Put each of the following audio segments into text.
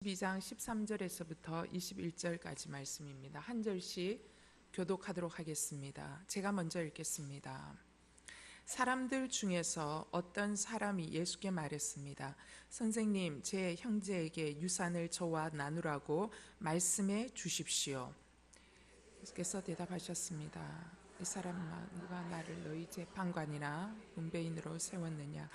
12장 13절에서부터 21절까지 말씀입니다. 한 절씩 교독하도록 하겠습니다. 제가 먼저 읽겠습니다. 사람들 중에서 어떤 사람이 예수께 말했습니다. 선생님, 제 형제에게 유산을 저와 나누라고 말씀해 주십시오. 예수께서 대답하셨습니다. 이 사람아, 누가 나를 너희 재판관이나 분배인으로 세웠느냐?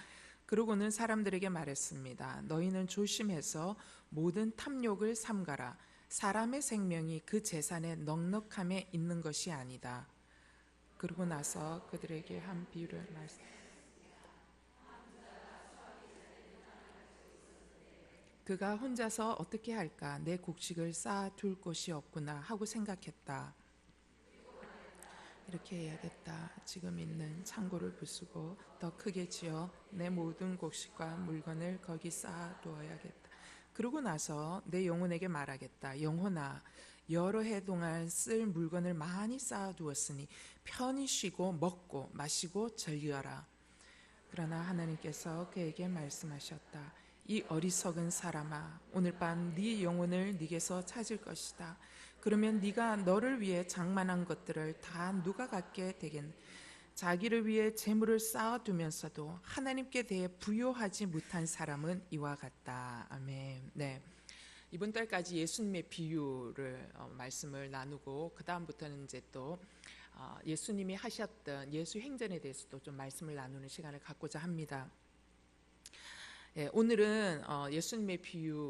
그러고는 사람들에게 말했습니다. 너희는 조심해서 모든 탐욕을 삼가라. 사람의 생명이 그 재산의 넉넉함에 있는 것이 아니다. 그러고 나서 그들에게 한 비유를 말씀. 그가 혼자서 어떻게 할까? 내 곡식을 쌓아둘 곳이 없구나 하고 생각했다. 이렇게 해야겠다. 지금 있는 창고를 부수고 더 크게 지어 내 모든 곡식과 물건을 거기 쌓아두어야겠다. 그러고 나서 내 영혼에게 말하겠다. 영혼아, 여러 해 동안 쓸 물건을 많이 쌓아두었으니 편히 쉬고 먹고 마시고 즐겨라. 그러나 하나님께서 그에게 말씀하셨다. 이 어리석은 사람아, 오늘 밤 네 영혼을 네게서 찾을 것이다. 그러면 네가 너를 위해 장만한 것들을 다 누가 갖게 되겠느냐? 자기를 위해 재물을 쌓아두면서도 하나님께 대해 부요하지 못한 사람은 이와 같다. 아멘. 네. 이번 달까지 예수님의 비유를 말씀을 나누고 그 다음부터는 이제 또 예수님이 하셨던 예수 행전에 대해서도 좀 말씀을 나누는 시간을 갖고자 합니다. 오늘은 예수님의 비유에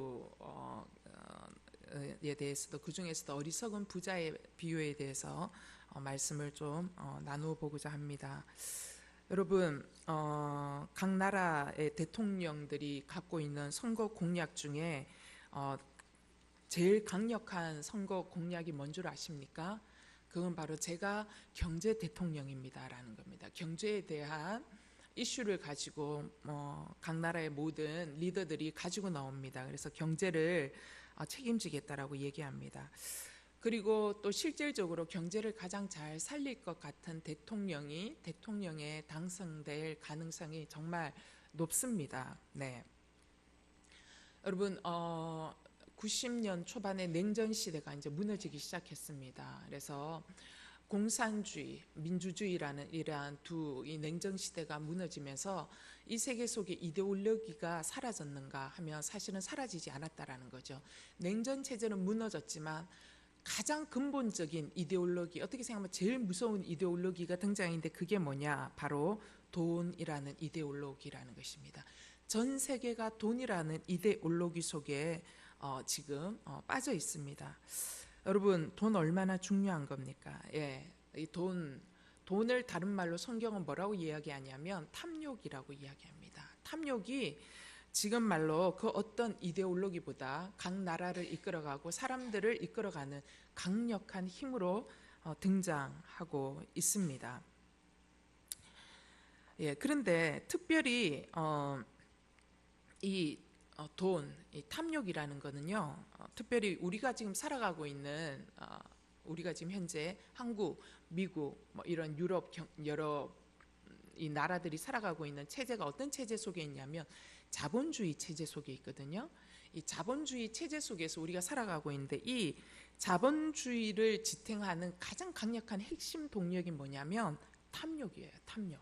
대해서도 그 중에서도 어리석은 부자의 비유에 대해서 말씀을 좀 나누어 보고자 합니다. 여러분, 각 나라의 대통령들이 갖고 있는 선거 공약 중에 제일 강력한 선거 공약이 뭔 줄 아십니까? 그건 바로 제가 경제 대통령입니다라는 겁니다. 경제에 대한 이슈를 가지고 각 나라의 모든 리더들이 가지고 나옵니다. 그래서 경제를 책임지겠다라고 얘기합니다. 그리고 또 실질적으로 경제를 가장 잘 살릴 것 같은 대통령에 당선될 가능성이 정말 높습니다. 네. 여러분, 90년 초반에 냉전 시대가 이제 무너지기 시작했습니다. 그래서 공산주의, 민주주의라는 이러한 이 냉전 시대가 무너지면서 이 세계 속의 이데올로기가 사라졌는가 하면 사실은 사라지지 않았다라는 거죠. 냉전 체제는 무너졌지만 가장 근본적인 이데올로기, 어떻게 생각하면 제일 무서운 이데올로기가 등장했는데 그게 뭐냐? 바로 돈이라는 이데올로기라는 것입니다. 전 세계가 돈이라는 이데올로기 속에 지금 빠져 있습니다. 여러분, 돈 얼마나 중요한 겁니까? 이 돈을 다른 말로 성경은 뭐라고 이야기하냐면 탐욕이라고 이야기합니다. 탐욕이 지금 말로 그 어떤 이데올로기보다 각 나라를 이끌어가고 사람들을 이끌어가는 강력한 힘으로 등장하고 있습니다. 그런데 특별히 이 탐욕이라는 거는요, 특별히 우리가 지금 살아가고 있는 우리가 지금 현재 한국, 미국, 이런 유럽 여러 이 나라들이 살아가고 있는 체제가 어떤 체제 속에 있냐면 자본주의 체제 속에 있거든요. 이 자본주의 체제 속에서 우리가 살아가고 있는데 이 자본주의를 지탱하는 가장 강력한 핵심 동력이 뭐냐면 탐욕이에요. 탐욕.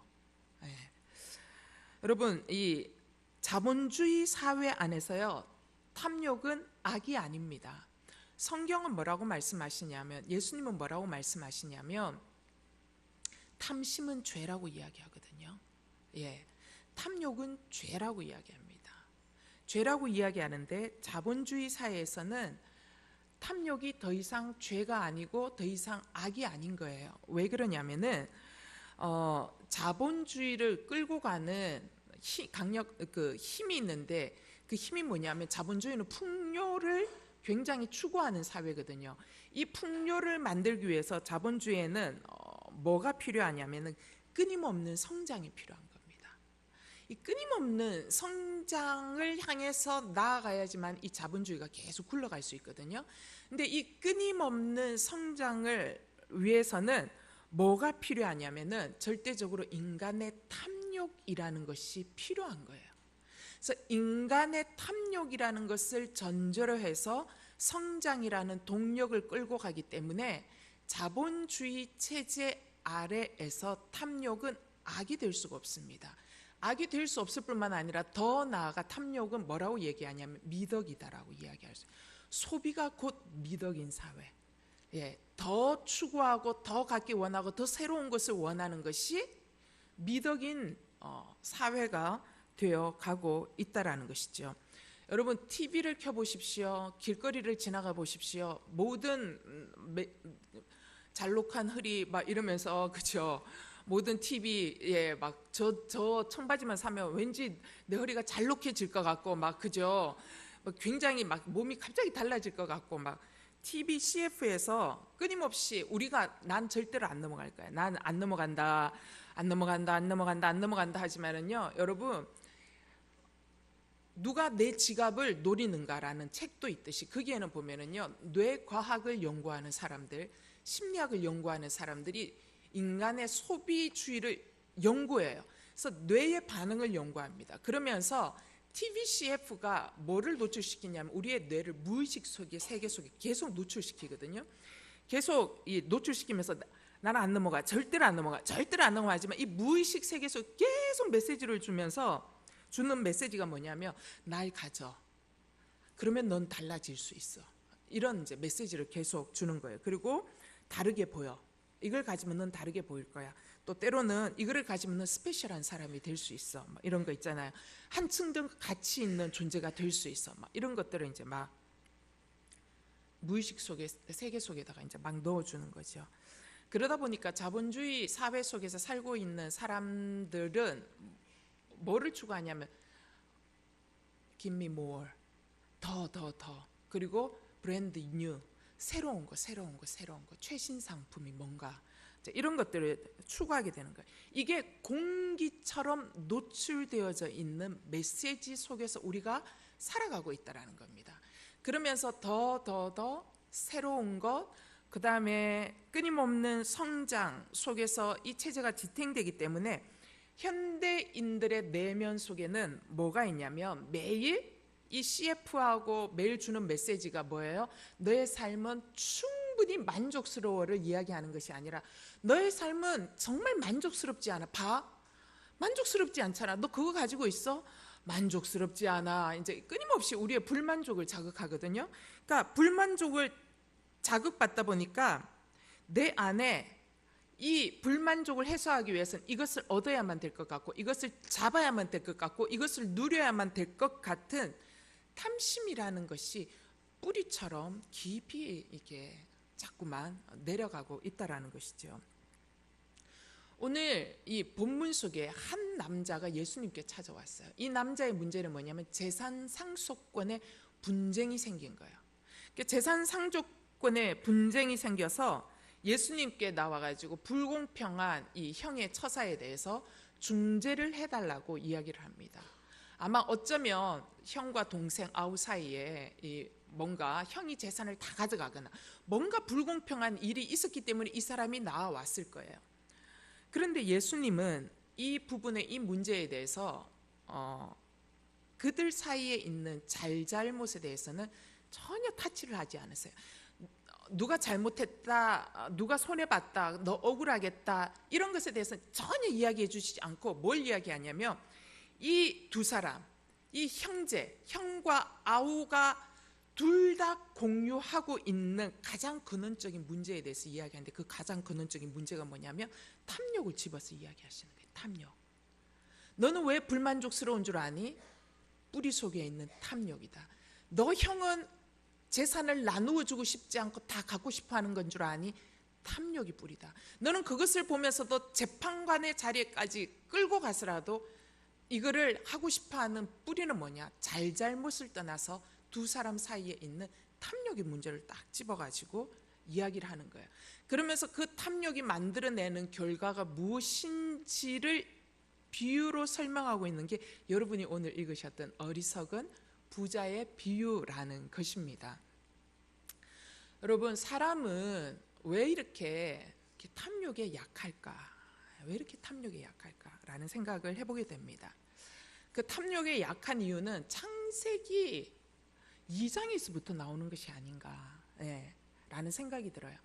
여러분, 이 자본주의 사회 안에서요, 탐욕은 악이 아닙니다. 성경은 뭐라고 말씀하시냐면, 예수님은 뭐라고 말씀하시냐면 탐심은 죄라고 이야기하거든요. 탐욕은 죄라고 이야기합니다. 죄라고 이야기하는데 자본주의 사회에서는 탐욕이 더 이상 죄가 아니고 더 이상 악이 아닌 거예요. 왜 그러냐면은 자본주의를 끌고 가는 힘이 있는데 그 힘이 뭐냐면 자본주의는 풍요를 굉장히 추구하는 사회거든요. 이 풍요를 만들기 위해서 자본주의에는 뭐가 필요하냐면은 끊임없는 성장이 필요한 겁니다. 이 끊임없는 성장을 향해서 나아가야지만 이 자본주의가 계속 굴러갈 수 있거든요. 근데 이 끊임없는 성장을 위해서는 뭐가 필요하냐면은 절대적으로 인간의 탐욕이라는 것이 필요한 거예요. 그래서 인간의 탐욕이라는 것을 전제로 해서 성장이라는 동력을 끌고 가기 때문에 자본주의 체제 아래에서 탐욕은 악이 될 수가 없습니다. 악이 될 수 없을 뿐만 아니라 더 나아가 탐욕은 뭐라고 얘기하냐면 미덕이다라고 이야기할 수 있어요. 소비가 곧 미덕인 사회. 더 추구하고 더 갖기 원하고 더 새로운 것을 원하는 것이 미덕인 사회가 되어 가고 있다라는 것이죠. 여러분 TV를 켜보십시오. 길거리를 지나가 보십시오. 모든 잘록한 흐리 막 이러면서 그죠? 모든 TV에 막 저 청바지만 사면 왠지 내 허리가 잘록해질 것 같고 막 그죠? 굉장히 막 몸이 갑자기 달라질 것 같고 막 TV CF에서 끊임없이 난 절대로 안 넘어갈 거야. 난 안 넘어간다, 안 넘어간다, 안 넘어간다, 안 넘어간다 하지만은요, 여러분 누가 내 지갑을 노리는가라는 책도 있듯이 거기에는 보면은요, 뇌과학을 연구하는 사람들, 심리학을 연구하는 사람들이 인간의 소비주의를 연구해요. 그래서 뇌의 반응을 연구합니다. 그러면서 TVCF가 뭐를 노출시키냐면 우리의 뇌를 무의식 속에 세계 속에 계속 노출시키거든요. 계속 노출시키면서 나는 안 넘어가, 절대로 안 넘어가, 절대로 안 넘어가 하지만 이 무의식 세계 속에 계속 메시지를 주는 메시지가 뭐냐면 날 가져. 그러면 넌 달라질 수 있어. 이런 이제 메시지를 계속 주는 거예요. 그리고 다르게 보여. 이걸 가지면 넌 다르게 보일 거야. 또 때로는 이거를 가지면 넌 스페셜한 사람이 될 수 있어. 막 이런 거 있잖아요. 한층 더 가치 있는 존재가 될 수 있어. 막 이런 것들을 이제 막 무의식 속에 세계 속에다가 이제 막 넣어주는 거죠. 그러다 보니까 자본주의 사회 속에서 살고 있는 사람들은 뭐를 추구하냐면 give me more, 더 그리고 브랜드 뉴, 새로운 거, 최신 상품이 뭔가 이런 것들을 추구하게 되는 거예요. 이게 공기처럼 노출되어져 있는 메시지 속에서 우리가 살아가고 있다는 겁니다. 그러면서 더 새로운 것, 그 다음에 끊임없는 성장 속에서 이 체제가 지탱되기 때문에 현대인들의 내면 속에는 뭐가 있냐면 매일 이 CF하고 매일 주는 메시지가 뭐예요? 너의 삶은 충분히 만족스러워를 이야기하는 것이 아니라 너의 삶은 정말 만족스럽지 않아. 만족스럽지 않잖아. 너 그거 가지고 있어? 만족스럽지 않아. 이제 끊임없이 우리의 불만족을 자극하거든요. 그러니까 불만족을 자극받다 보니까 내 안에 이 불만족을 해소하기 위해서는 이것을 얻어야만 될 것 같고 이것을 잡아야만 될 것 같고 이것을 누려야만 될 것 같은 탐심이라는 것이 뿌리처럼 깊이 이게 자꾸만 내려가고 있다라는 것이죠. 오늘 이 본문 속에 한 남자가 예수님께 찾아왔어요. 이 남자의 문제는 뭐냐면 재산 상속권의 분쟁이 생긴 거예요. 재산 상속권의 분쟁이 생겨서 예수님께 나와가지고 불공평한 이 형의 처사에 대해서 중재를 해달라고 이야기를 합니다. 아마 어쩌면 형과 동생 아우 사이에 뭔가 형이 재산을 다 가져가거나 뭔가 불공평한 일이 있었기 때문에 이 사람이 나와왔을 거예요. 그런데 예수님은 이 부분의 이 문제에 대해서 그들 사이에 있는 잘잘못에 대해서는 전혀 타치를 하지 않으세요. 누가 잘못했다, 누가 손해봤다, 너 억울하겠다 이런 것에 대해서는 전혀 이야기해 주시지 않고 뭘 이야기하냐면 이 두 사람, 이 형과 아우가 둘 다 공유하고 있는 가장 근원적인 문제에 대해서 이야기하는데 그 가장 근원적인 문제가 뭐냐면 탐욕을 집어서 이야기하시는 거예요. 탐욕. 너는 왜 불만족스러운 줄 아니? 뿌리 속에 있는 탐욕이다. 너 형은 재산을 나누어 주고 싶지 않고 다 갖고 싶어 하는 건 줄 아니? 탐욕이 뿌리다. 너는 그것을 보면서도 재판관의 자리에까지 끌고 가서라도 이거를 하고 싶어 하는 뿌리는 뭐냐? 잘잘못을 떠나서 두 사람 사이에 있는 탐욕의 문제를 딱 집어가지고 이야기를 하는 거예요. 그러면서 그 탐욕이 만들어내는 결과가 무엇인지를 비유로 설명하고 있는 게 여러분이 오늘 읽으셨던 어리석은 부자의 비유라는 것입니다. 여러분, 사람은 왜 이렇게 탐욕에 약할까? 왜 이렇게 탐욕에 약할까라는 생각을 해보게 됩니다. 그 탐욕에 약한 이유는 창세기 2장에서부터 나오는 것이 아닌가, 예, 라는 생각이 들어요.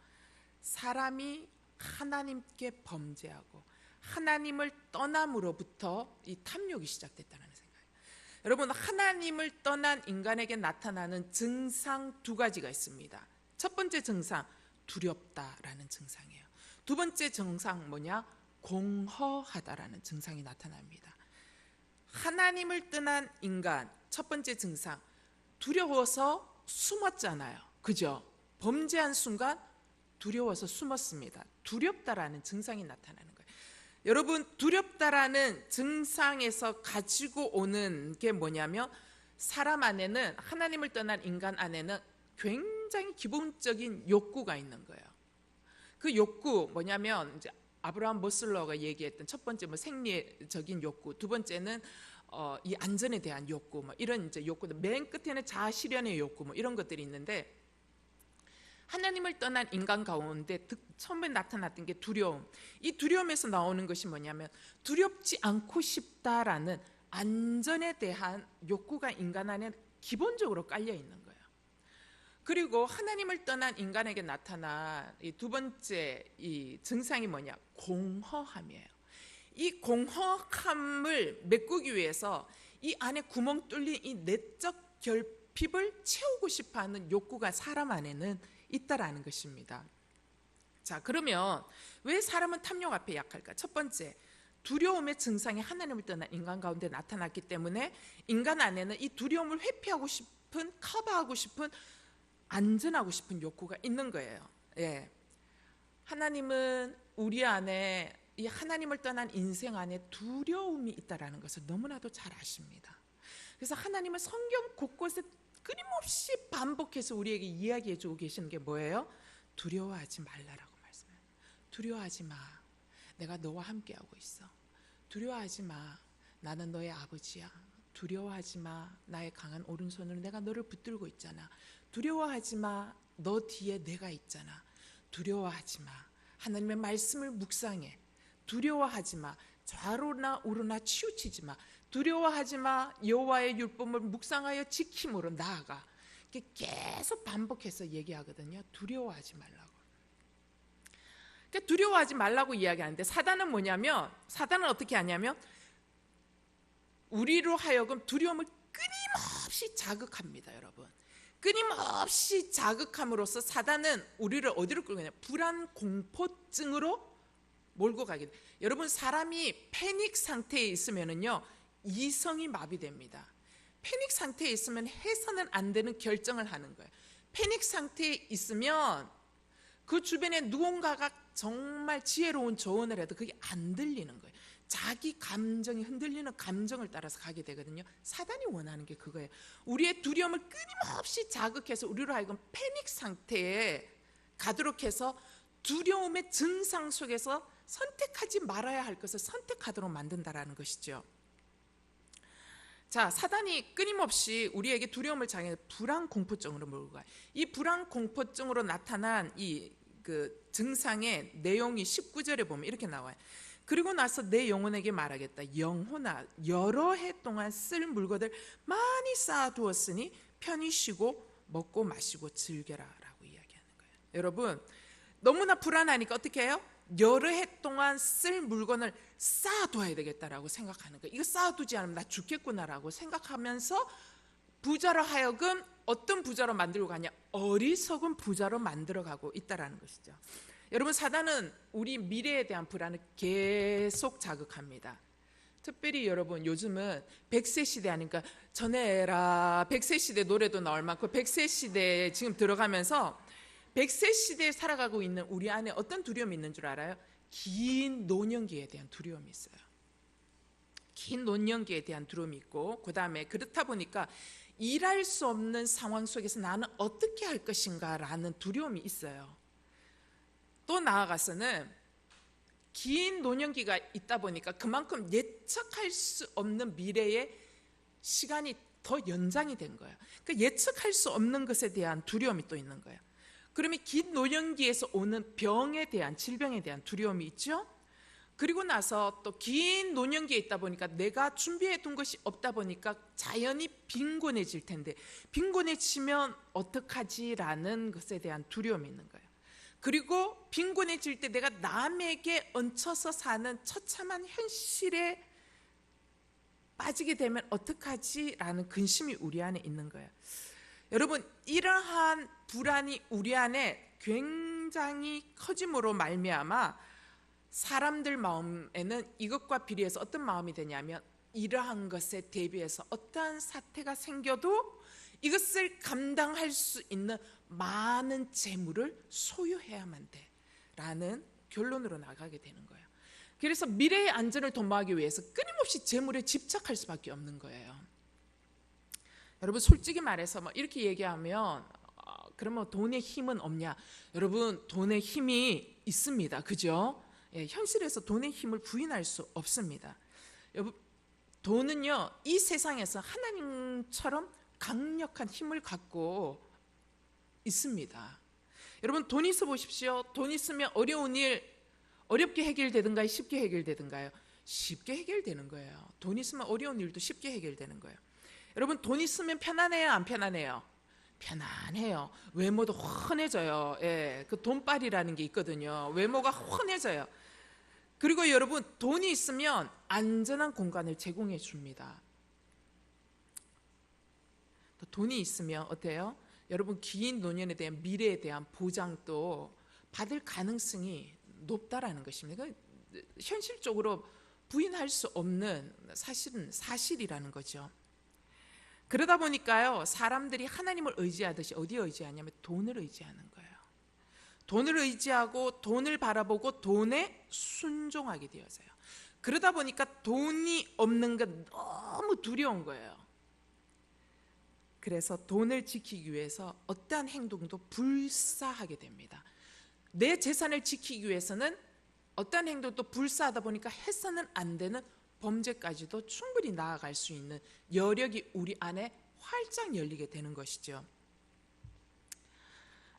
사람이 하나님께 범죄하고 하나님을 떠남으로부터 이 탐욕이 시작됐다는 생각이에요. 여러분, 하나님을 떠난 인간에게 나타나는 증상 두 가지가 있습니다. 첫 번째 증상, 두렵다라는 증상이에요. 두 번째 증상 뭐냐? 공허하다라는 증상이 나타납니다. 하나님을 떠난 인간, 첫 번째 증상, 두려워서 숨었잖아요. 그죠? 범죄한 순간 두려워서 숨었습니다. 두렵다라는 증상이 나타나는 거예요. 여러분, 두렵다라는 증상에서 가지고 오는 게 뭐냐면, 사람 안에는, 하나님을 떠난 인간 안에는 굉장히 기본적인 욕구가 있는 거예요. 그 욕구 뭐냐면, 이제 아브라함 머슬러가 얘기했던 첫 번째 뭐 생리적인 욕구, 두 번째는 이 안전에 대한 욕구, 뭐 이런 이제 욕구들, 맨 끝에는 자아 실현의 욕구, 뭐 이런 것들이 있는데, 하나님을 떠난 인간 가운데 처음에 나타났던 게 두려움. 이 두려움에서 나오는 것이 뭐냐면, 두렵지 않고 싶다라는 안전에 대한 욕구가 인간 안에 기본적으로 깔려 있는 거예요. 그리고 하나님을 떠난 인간에게 나타난 이 두 번째 이 증상이 뭐냐? 공허함이에요. 이 공허함을 메꾸기 위해서 이 안에 구멍 뚫린 이 내적 결핍을 채우고 싶어하는 욕구가 사람 안에는 있다라는 것입니다. 자, 그러면 왜 사람은 탐욕 앞에 약할까? 첫 번째, 두려움의 증상이 하나님을 떠난 인간 가운데 나타났기 때문에 인간 안에는 이 두려움을 회피하고 싶은, 커버하고 싶은, 안전하고 싶은 욕구가 있는 거예요. 예. 하나님은 우리 안에, 이 하나님을 떠난 인생 안에 두려움이 있다라는 것을 너무나도 잘 아십니다. 그래서 하나님은 성경 곳곳에 끊임없이 반복해서 우리에게 이야기해 주고 계시는 게 뭐예요? 두려워하지 말라라고 말씀해요. 두려워하지 마. 내가 너와 함께하고 있어. 두려워하지 마. 나는 너의 아버지야. 두려워하지 마. 나의 강한 오른손으로 내가 너를 붙들고 있잖아. 두려워하지 마. 너 뒤에 내가 있잖아. 두려워하지 마. 하나님의 말씀을 묵상해. 두려워하지 마. 좌로나 우로나 치우치지 마. 두려워하지 마. 여호와의 율법을 묵상하여 지킴으로 나아가. 계속 반복해서 얘기하거든요. 두려워하지 말라고. 그러니까 두려워하지 말라고 이야기하는데, 사단은 뭐냐면, 사단은 어떻게 하냐면 우리로 하여금 두려움을 끊임없이 자극합니다. 여러분, 끊임없이 자극함으로써 사단은 우리를 어디로 끌고 가냐? 불안 공포증으로 몰고 가게 돼요. 여러분, 사람이 패닉 상태에 있으면은요, 이성이 마비됩니다. 패닉 상태에 있으면 해서는 안 되는 결정을 하는 거예요. 패닉 상태에 있으면 그 주변에 누군가가 정말 지혜로운 조언을 해도 그게 안 들리는 거예요. 자기 감정이 흔들리는 감정을 따라서 가게 되거든요. 사단이 원하는 게 그거예요. 우리의 두려움을 끊임없이 자극해서 우리로 하여금 패닉 상태에 가도록 해서 두려움의 증상 속에서 선택하지 말아야 할 것을 선택하도록 만든다라는 것이죠. 자, 사단이 끊임없이 우리에게 두려움을 자극해서 불안 공포증으로 몰고 가요. 이 불안 공포증으로 나타난 이 그 증상의 내용이 19절에 보면 이렇게 나와요. 그리고 나서 내 영혼에게 말하겠다. 영혼아, 여러 해 동안 쓸 물건들 많이 쌓아두었으니 편히 쉬고 먹고 마시고 즐겨라 라고 이야기하는 거예요. 여러분, 너무나 불안하니까 어떻게 해요? 여러 해 동안 쓸 물건을 쌓아둬야 되겠다라고 생각하는 거예요. 이거 쌓아두지 않으면 나 죽겠구나라고 생각하면서 부자로 하여금 어떤 부자로 만들고 가냐? 어리석은 부자로 만들어가고 있다라는 것이죠. 여러분, 사단은 우리 미래에 대한 불안을 계속 자극합니다. 특별히 여러분, 요즘은 100세 시대 하니까 전해라 100세 시대 노래도 나올 만큼 100세 시대에 지금 들어가면서 100세 시대에 살아가고 있는 우리 안에 어떤 두려움이 있는 줄 알아요? 긴 노년기에 대한 두려움이 있어요. 긴 노년기에 대한 두려움이 있고, 그 다음에 그렇다 보니까 일할 수 없는 상황 속에서 나는 어떻게 할 것인가 라는 두려움이 있어요. 또 나아가서는 긴 노년기가 있다 보니까 그만큼 예측할 수 없는 미래의 시간이 더 연장이 된 거예요. 그러니까 예측할 수 없는 것에 대한 두려움이 또 있는 거예요. 그러면 긴 노년기에서 오는 병에 대한, 질병에 대한 두려움이 있죠. 그리고 나서 또 긴 노년기에 있다 보니까 내가 준비해 둔 것이 없다 보니까 자연히 빈곤해질 텐데, 빈곤해지면 어떡하지라는 것에 대한 두려움이 있는 거예요. 그리고 빈곤해질 때 내가 남에게 얹혀서 사는 처참한 현실에 빠지게 되면 어떡하지라는 근심이 우리 안에 있는 거예요. 여러분, 이러한 불안이 우리 안에 굉장히 커짐으로 말미암아 사람들 마음에는 이것과 비례해서 어떤 마음이 되냐면, 이러한 것에 대비해서 어떠한 사태가 생겨도 이것을 감당할 수 있는 많은 재물을 소유해야만 돼 라는 결론으로 나가게 되는 거예요. 그래서 미래의 안전을 도모하기 위해서 끊임없이 재물에 집착할 수밖에 없는 거예요. 여러분, 솔직히 말해서 이렇게 얘기하면 그러면 돈의 힘은 없냐? 여러분, 돈의 힘이 있습니다. 그죠? 예, 현실에서 돈의 힘을 부인할 수 없습니다. 여러분, 돈은요, 이 세상에서 하나님처럼 강력한 힘을 갖고 있습니다. 여러분, 돈 있어 보십시오. 돈 있으면 어려운 일 어렵게 해결되든가요? 쉽게 해결되든가요? 쉽게 해결되는 거예요. 돈 있으면 어려운 일도 쉽게 해결되는 거예요. 여러분, 돈 있으면 편안해요? 안 편안해요? 편안해요. 외모도 훤해져요. 예, 그 돈빨이라는 게 있거든요. 외모가 훤해져요. 그리고 여러분, 돈이 있으면 안전한 공간을 제공해 줍니다. 또 돈이 있으면 어때요? 여러분, 긴 노년에 대한 미래에 대한 보장도 받을 가능성이 높다라는 것입니다. 현실적으로 부인할 수 없는 사실이라는 거죠. 그러다 보니까요, 사람들이 하나님을 의지하듯이 어디에 의지하냐면 돈을 의지하는 거예요. 돈을 의지하고 돈을 바라보고 돈에 순종하게 되어져요. 그러다 보니까 돈이 없는 게 너무 두려운 거예요. 그래서 돈을 지키기 위해서 어떠한 행동도 불사하게 됩니다. 내 재산을 지키기 위해서는 어떠한 행동도 불사하다 보니까 해서는 안 되는 범죄까지도 충분히 나아갈 수 있는 여력이 우리 안에 활짝 열리게 되는 것이죠.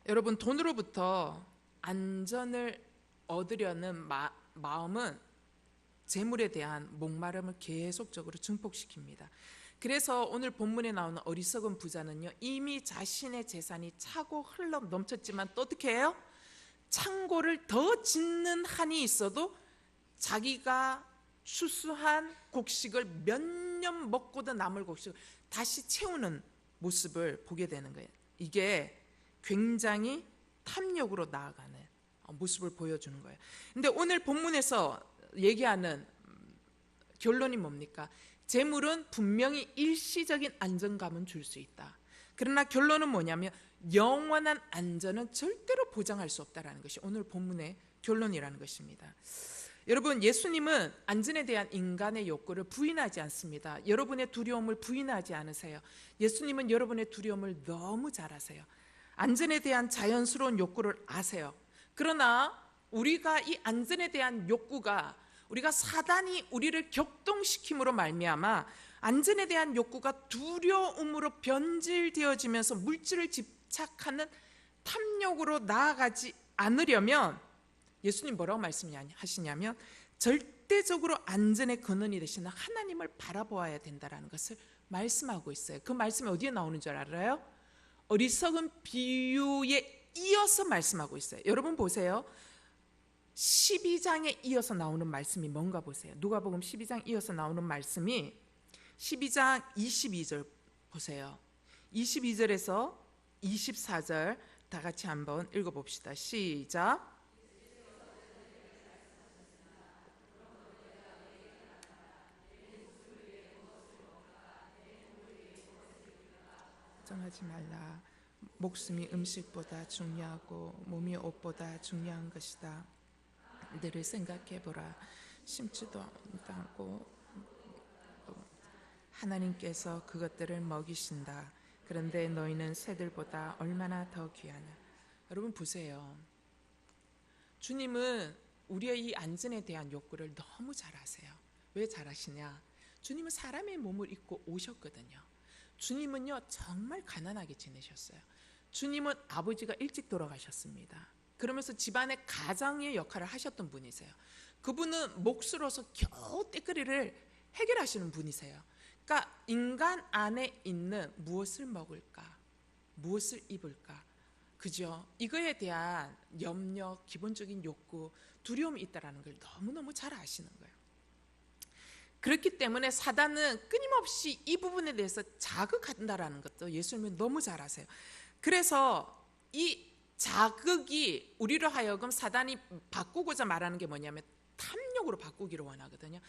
여러분, 돈으로부터 안전을 얻으려는 마음은 재물에 대한 목마름을 계속적으로 증폭시킵니다. 그래서 오늘 본문에 나오는 어리석은 부자는요, 이미 자신의 재산이 차고 흘러 넘쳤지만 또 어떻게 해요? 창고를 더 짓는 한이 있어도 자기가 수수한 곡식을 몇 년 먹고도 남을 곡식을 다시 채우는 모습을 보게 되는 거예요. 이게 굉장히 탐욕으로 나아가는 모습을 보여주는 거예요. 근데 오늘 본문에서 얘기하는 결론이 뭡니까? 재물은 분명히 일시적인 안정감은 줄 수 있다. 그러나 결론은 뭐냐면 영원한 안전은 절대로 보장할 수 없다라는 것이 오늘 본문의 결론이라는 것입니다. 여러분, 예수님은 안전에 대한 인간의 욕구를 부인하지 않습니다. 여러분의 두려움을 부인하지 않으세요. 예수님은 여러분의 두려움을 너무 잘 아세요. 안전에 대한 자연스러운 욕구를 아세요. 그러나 우리가 이 안전에 대한 욕구가 우리가 사단이 우리를 격동시킴으로 말미암아 안전에 대한 욕구가 두려움으로 변질되어지면서 물질을 집착하는 탐욕으로 나아가지 않으려면 예수님 뭐라고 말씀하시냐면 절대적으로 안전의 근원이 되시는 하나님을 바라보아야 된다는 것을 말씀하고 있어요. 그 말씀이 어디에 나오는 줄 알아요? 어리석은 비유에 이어서 말씀하고 있어요. 여러분 보세요. 12장에 이어서 나오는 말씀이 뭔가 보세요. 누가복음 12장 이어서 나오는 말씀이 12장 22절 보세요. 22절에서 24절 다 같이 한번 읽어봅시다. 시작. 걱정하지 말라. 목숨이 음식보다 중요하고 몸이 옷보다 중요한 것이다. 너를 생각해보라. 심지도 않고 하나님께서 그것들을 먹이신다. 그런데 너희는 새들보다 얼마나 더 귀하냐. 여러분 보세요. 주님은 우리의 이 안전에 대한 욕구를 너무 잘 아세요. 왜 잘 아시냐? 주님은 사람의 몸을 입고 오셨거든요. 주님은요 정말 가난하게 지내셨어요. 주님은 아버지가 일찍 돌아가셨습니다. 그러면서 집안의 가장의 역할을 하셨던 분이세요. 그분은 몫으로서 겨우 떼거리를 해결하시는 분이세요. 그러니까 인간 안에 있는 무엇을 먹을까, 무엇을 입을까, 그죠? 이거에 대한 염려, 기본적인 욕구, 두려움이 있다는 걸 너무너무 잘 아시는 거예요. 그렇기 때문에 사단은 끊임없이 이 부분에 대해서 자극한다라는 것도 예수님은 너무 잘 아세요. 그래서 이 자극이 우리로 하여금 사단이 바꾸고자 말하는 게 뭐냐면 탐욕으로 바꾸기를 원하거든요.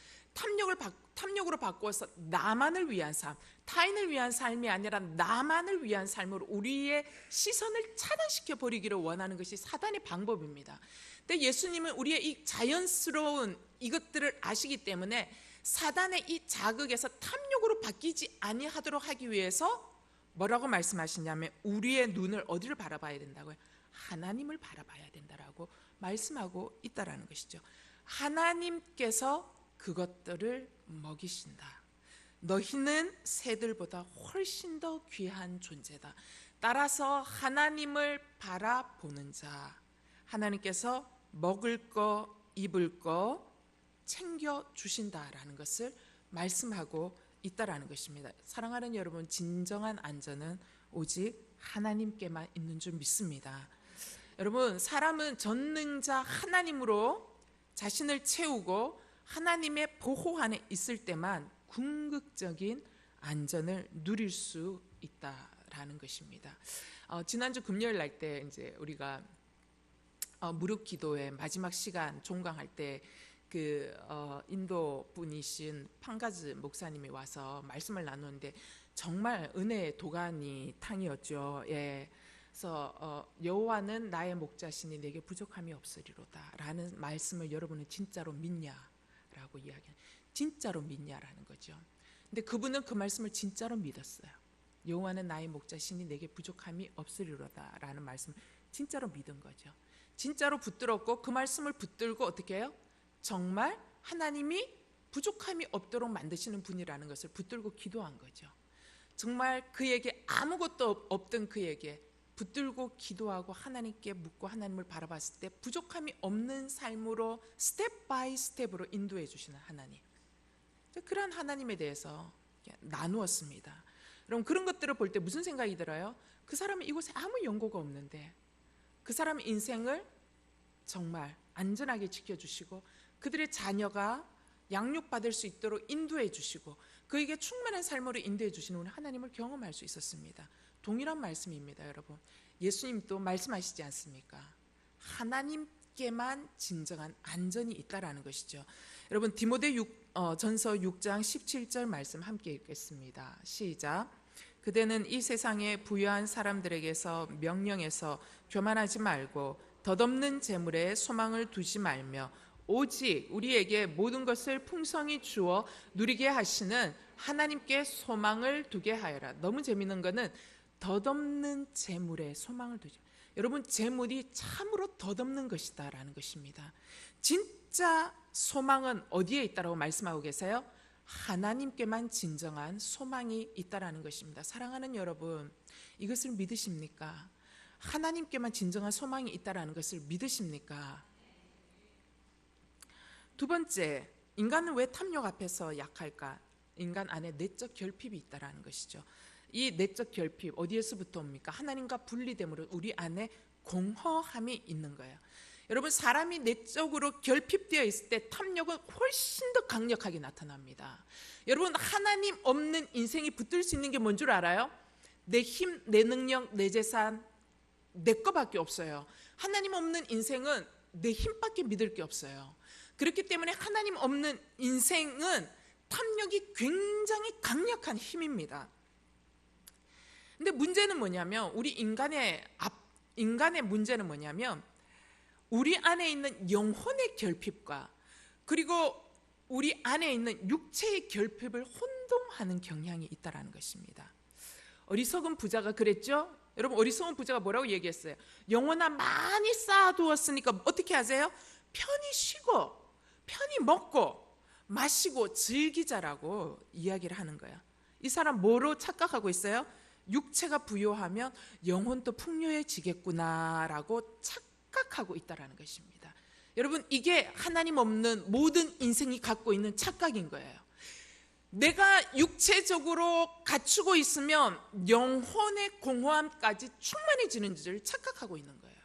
탐욕으로 바꿔서 나만을 위한 삶, 타인을 위한 삶이 아니라 나만을 위한 삶으로 우리의 시선을 차단시켜 버리기를 원하는 것이 사단의 방법입니다. 근데 예수님은 우리의 이 자연스러운 이것들을 아시기 때문에 사단의 이 자극에서 탐욕으로 바뀌지 아니하도록 하기 위해서 뭐라고 말씀하시냐면 우리의 눈을 어디를 바라봐야 된다고요? 하나님을 바라봐야 된다라고 말씀하고 있다라는 것이죠. 하나님께서 그것들을 먹이신다. 너희는 새들보다 훨씬 더 귀한 존재다. 따라서 하나님을 바라보는 자, 하나님께서 먹을 거, 입을 거 챙겨 주신다라는 것을 말씀하고 있다라는 것입니다. 사랑하는 여러분, 진정한 안전은 오직 하나님께만 있는 줄 믿습니다. 여러분, 사람은 전능자 하나님으로 자신을 채우고 하나님의 보호 안에 있을 때만 궁극적인 안전을 누릴 수 있다라는 것입니다. 지난주 금요일 날 때 이제 우리가 무릎 기도의 마지막 시간 종강할 때 인도 분이신 판가즈 목사님이 와서 말씀을 나누는데 정말 은혜의 도가니 탕이었죠. 예. 그래서 여호와는 나의 목자시니 내게 부족함이 없으리로다 라는 말씀을 여러분은 진짜로 믿냐라고 이야기해요. 진짜로 믿냐라는 거죠. 근데 그분은 그 말씀을 진짜로 믿었어요. 여호와는 나의 목자시니 내게 부족함이 없으리로다 라는 말씀을 진짜로 믿은 거죠. 진짜로 붙들었고 그 말씀을 붙들고 어떻게 해요? 정말 하나님이 부족함이 없도록 만드시는 분이라는 것을 붙들고 기도한 거죠. 정말 그에게 아무것도 없던 그에게 붙들고 기도하고 하나님께 묻고 하나님을 바라봤을 때 부족함이 없는 삶으로 스텝 바이 스텝으로 인도해 주시는 하나님, 그러한 하나님에 대해서 나누었습니다. 여러분, 그런 것들을 볼 때 무슨 생각이 들어요? 그 사람은 이곳에 아무 연고가 없는데 그 사람의 인생을 정말 안전하게 지켜주시고 그들의 자녀가 양육받을 수 있도록 인도해 주시고 그에게 충만한 삶으로 인도해 주시는 하나님을 경험할 수 있었습니다. 동일한 말씀입니다. 여러분, 예수님도 말씀하시지 않습니까? 하나님께만 진정한 안전이 있다라는 것이죠. 여러분, 디모데 전서 6장 17절 말씀 함께 읽겠습니다. 시작. 그대는 이 세상의 부유한 사람들에게서 명령해서 교만하지 말고 덧없는 재물에 소망을 두지 말며 오직 우리에게 모든 것을 풍성히 주어 누리게 하시는 하나님께 소망을 두게 하여라. 너무 재미있는 거는 덧없는 재물에 소망을 두지. 여러분, 재물이 참으로 덧없는 것이다 라는 것입니다. 진짜 소망은 어디에 있다라고 말씀하고 계세요? 하나님께만 진정한 소망이 있다라는 것입니다. 사랑하는 여러분, 이것을 믿으십니까? 하나님께만 진정한 소망이 있다라는 것을 믿으십니까? 두 번째, 인간은 왜 탐욕 앞에서 약할까? 인간 안에 내적 결핍이 있다라는 것이죠. 이 내적 결핍 어디에서부터 옵니까? 하나님과 분리됨으로 우리 안에 공허함이 있는 거예요. 여러분, 사람이 내적으로 결핍되어 있을 때 탐욕은 훨씬 더 강력하게 나타납니다. 여러분, 하나님 없는 인생이 붙들 수 있는 게 뭔 줄 알아요? 내 힘, 내 능력, 내 재산, 내 거밖에 없어요. 하나님 없는 인생은 내 힘밖에 믿을 게 없어요. 그렇기 때문에 하나님 없는 인생은 탐욕이 굉장히 강력한 힘입니다. 근데 문제는 뭐냐면 우리 인간의 문제는 뭐냐면 우리 안에 있는 영혼의 결핍과 그리고 우리 안에 있는 육체의 결핍을 혼동하는 경향이 있다라는 것입니다. 어리석은 부자가 그랬죠? 여러분, 어리석은 부자가 뭐라고 얘기했어요? 영혼아, 많이 쌓아두었으니까 어떻게 하세요? 편히 쉬고 편히 먹고 마시고 즐기자라고 이야기를 하는 거예요. 이 사람 뭐로 착각하고 있어요? 육체가 부요하면 영혼도 풍요해지겠구나라고 착각하고 있다는 것입니다. 여러분, 이게 하나님 없는 모든 인생이 갖고 있는 착각인 거예요. 내가 육체적으로 갖추고 있으면 영혼의 공허함까지 충만해지는 줄 착각하고 있는 거예요.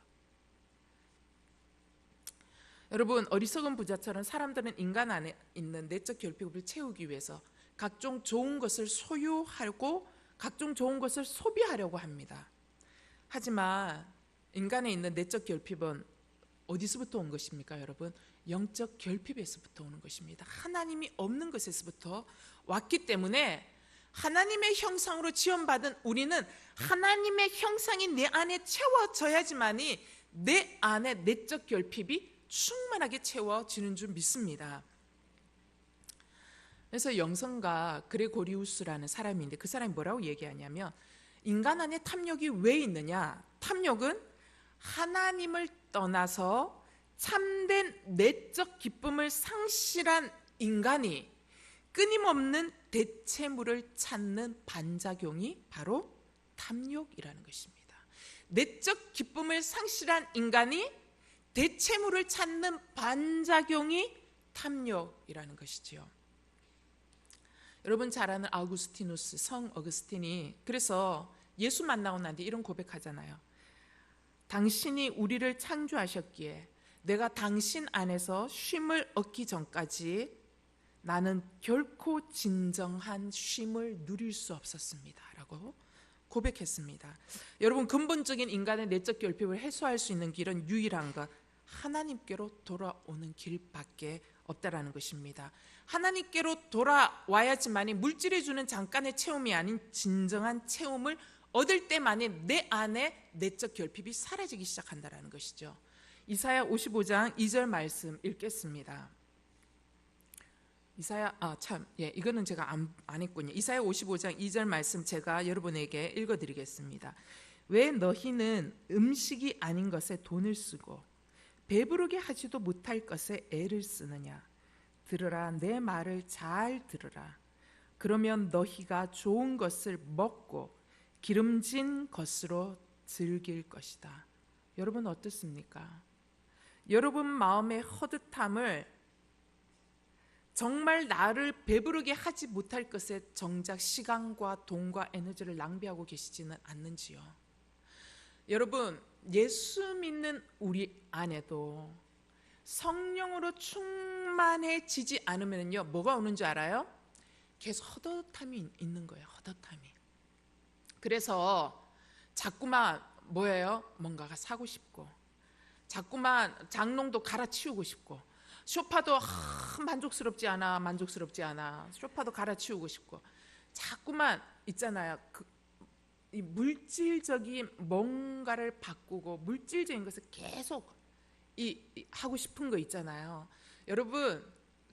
여러분, 어리석은 부자처럼 사람들은 인간 안에 있는 내적 결핍을 채우기 위해서 각종 좋은 것을 소유하고 각종 좋은 것을 소비하려고 합니다. 하지만 인간에 있는 내적 결핍은 어디서부터 온 것입니까, 여러분? 영적 결핍에서부터 오는 것입니다. 하나님이 없는 것에서부터 왔기 때문에 하나님의 형상으로 지원받은 우리는 하나님의 형상이 내 안에 채워져야지만이 내 안에 내적 결핍이 충만하게 채워지는 줄 믿습니다. 그래서 영성가 그레고리우스라는 사람인데 그 사람이 뭐라고 얘기하냐면, 인간 안에 탐욕이 왜 있느냐? 탐욕은 하나님을 떠나서 참된 내적 기쁨을 상실한 인간이 끊임없는 대체물을 찾는 반작용이 바로 탐욕이라는 것입니다. 내적 기쁨을 상실한 인간이 대체물을 찾는 반작용이 탐욕이라는 것이지요. 여러분 잘 아는 아우구스티누스, 성 어거스틴이 그래서 예수 만나고 난 뒤에 이런 고백하잖아요. 당신이 우리를 창조하셨기에 내가 당신 안에서 쉼을 얻기 전까지 나는 결코 진정한 쉼을 누릴 수 없었습니다 라고 고백했습니다. 여러분, 근본적인 인간의 내적 결핍을 해소할 수 있는 길은 유일한 것, 하나님께로 돌아오는 길밖에 없다라는 것입니다. 하나님께로 돌아와야지만이 물질이 주는 잠깐의 체험이 아닌 진정한 체험을 얻을 때만이 내 안에 내적 결핍이 사라지기 시작한다는 것이죠. 이사야 55장 2절 말씀 읽겠습니다. 이거는 제가 안 했군요. 이사야 55장 2절 말씀 제가 여러분에게 읽어드리겠습니다. 왜 너희는 음식이 아닌 것에 돈을 쓰고 배부르게 하지도 못할 것에 애를 쓰느냐? 들으라, 내 말을 잘 들으라. 그러면 너희가 좋은 것을 먹고 기름진 것으로 즐길 것이다. 여러분 어떻습니까? 여러분 마음의 허듯함을 정말 나를 배부르게 하지 못할 것에 정작 시간과 돈과 에너지를 낭비하고 계시지는 않는지요? 여러분, 예수 믿는 우리 안에도 성령으로 충만해지지 않으면요, 뭐가 오는 줄 알아요? 계속 허덕함이 있는 거예요. 허덕함이. 그래서 자꾸만 뭐예요? 뭔가가 사고 싶고, 자꾸만 장롱도 갈아치우고 싶고, 소파도 만족스럽지 않아. 소파도 갈아치우고 싶고, 자꾸만 있잖아요. 이 물질적인 뭔가를 바꾸고 물질적인 것을 계속 하고 싶은 거 있잖아요. 여러분,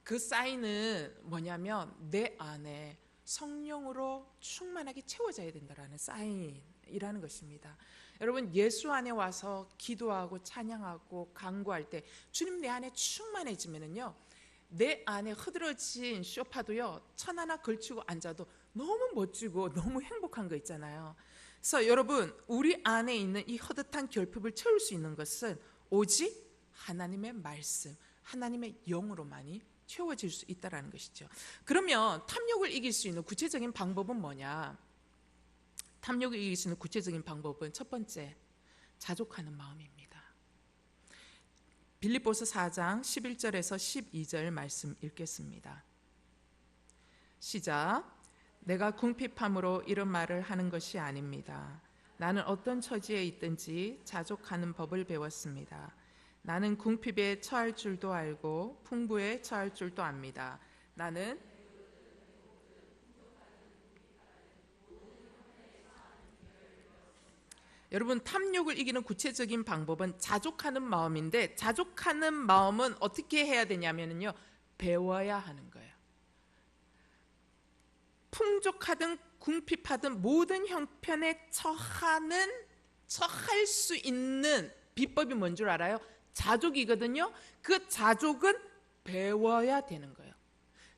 그 사인은 뭐냐면 내 안에 성령으로 충만하게 채워져야 된다라는 사인이라는 것입니다. 여러분, 예수 안에 와서 기도하고 찬양하고 간구할 때 주님 내 안에 충만해지면은요, 내 안에 흐드러진 소파도요, 천 하나 걸치고 앉아도 너무 멋지고 너무 행복한 거 있잖아요. 그래서 여러분, 우리 안에 있는 이 허듯한 결핍을 채울 수 있는 것은 오직 하나님의 말씀, 하나님의 영으로만이 채워질 수 있다는 것이죠. 그러면 탐욕을 이길 수 있는 구체적인 방법은 뭐냐? 탐욕을 이길 수 있는 구체적인 방법은 첫 번째, 자족하는 마음입니다. 빌립보서 4장 11절에서 12절 말씀 읽겠습니다. 시작. 내가 궁핍함으로 이런 말을 하는 것이 아닙니다. 나는 어떤 처지에 있든지 자족하는 법을 배웠습니다. 나는 궁핍에 처할 줄도 알고 풍부에 처할 줄도 압니다. 나는 여러분, 탐욕을 이기는 구체적인 방법은 자족하는 마음인데, 자족하는 마음은 어떻게 해야 되냐면요, 배워야 하는 거예요. 풍족하든 궁핍하든 모든 형편에 처할 수 있는 비법이 뭔 줄 알아요? 자족이거든요. 그 자족은 배워야 되는 거예요.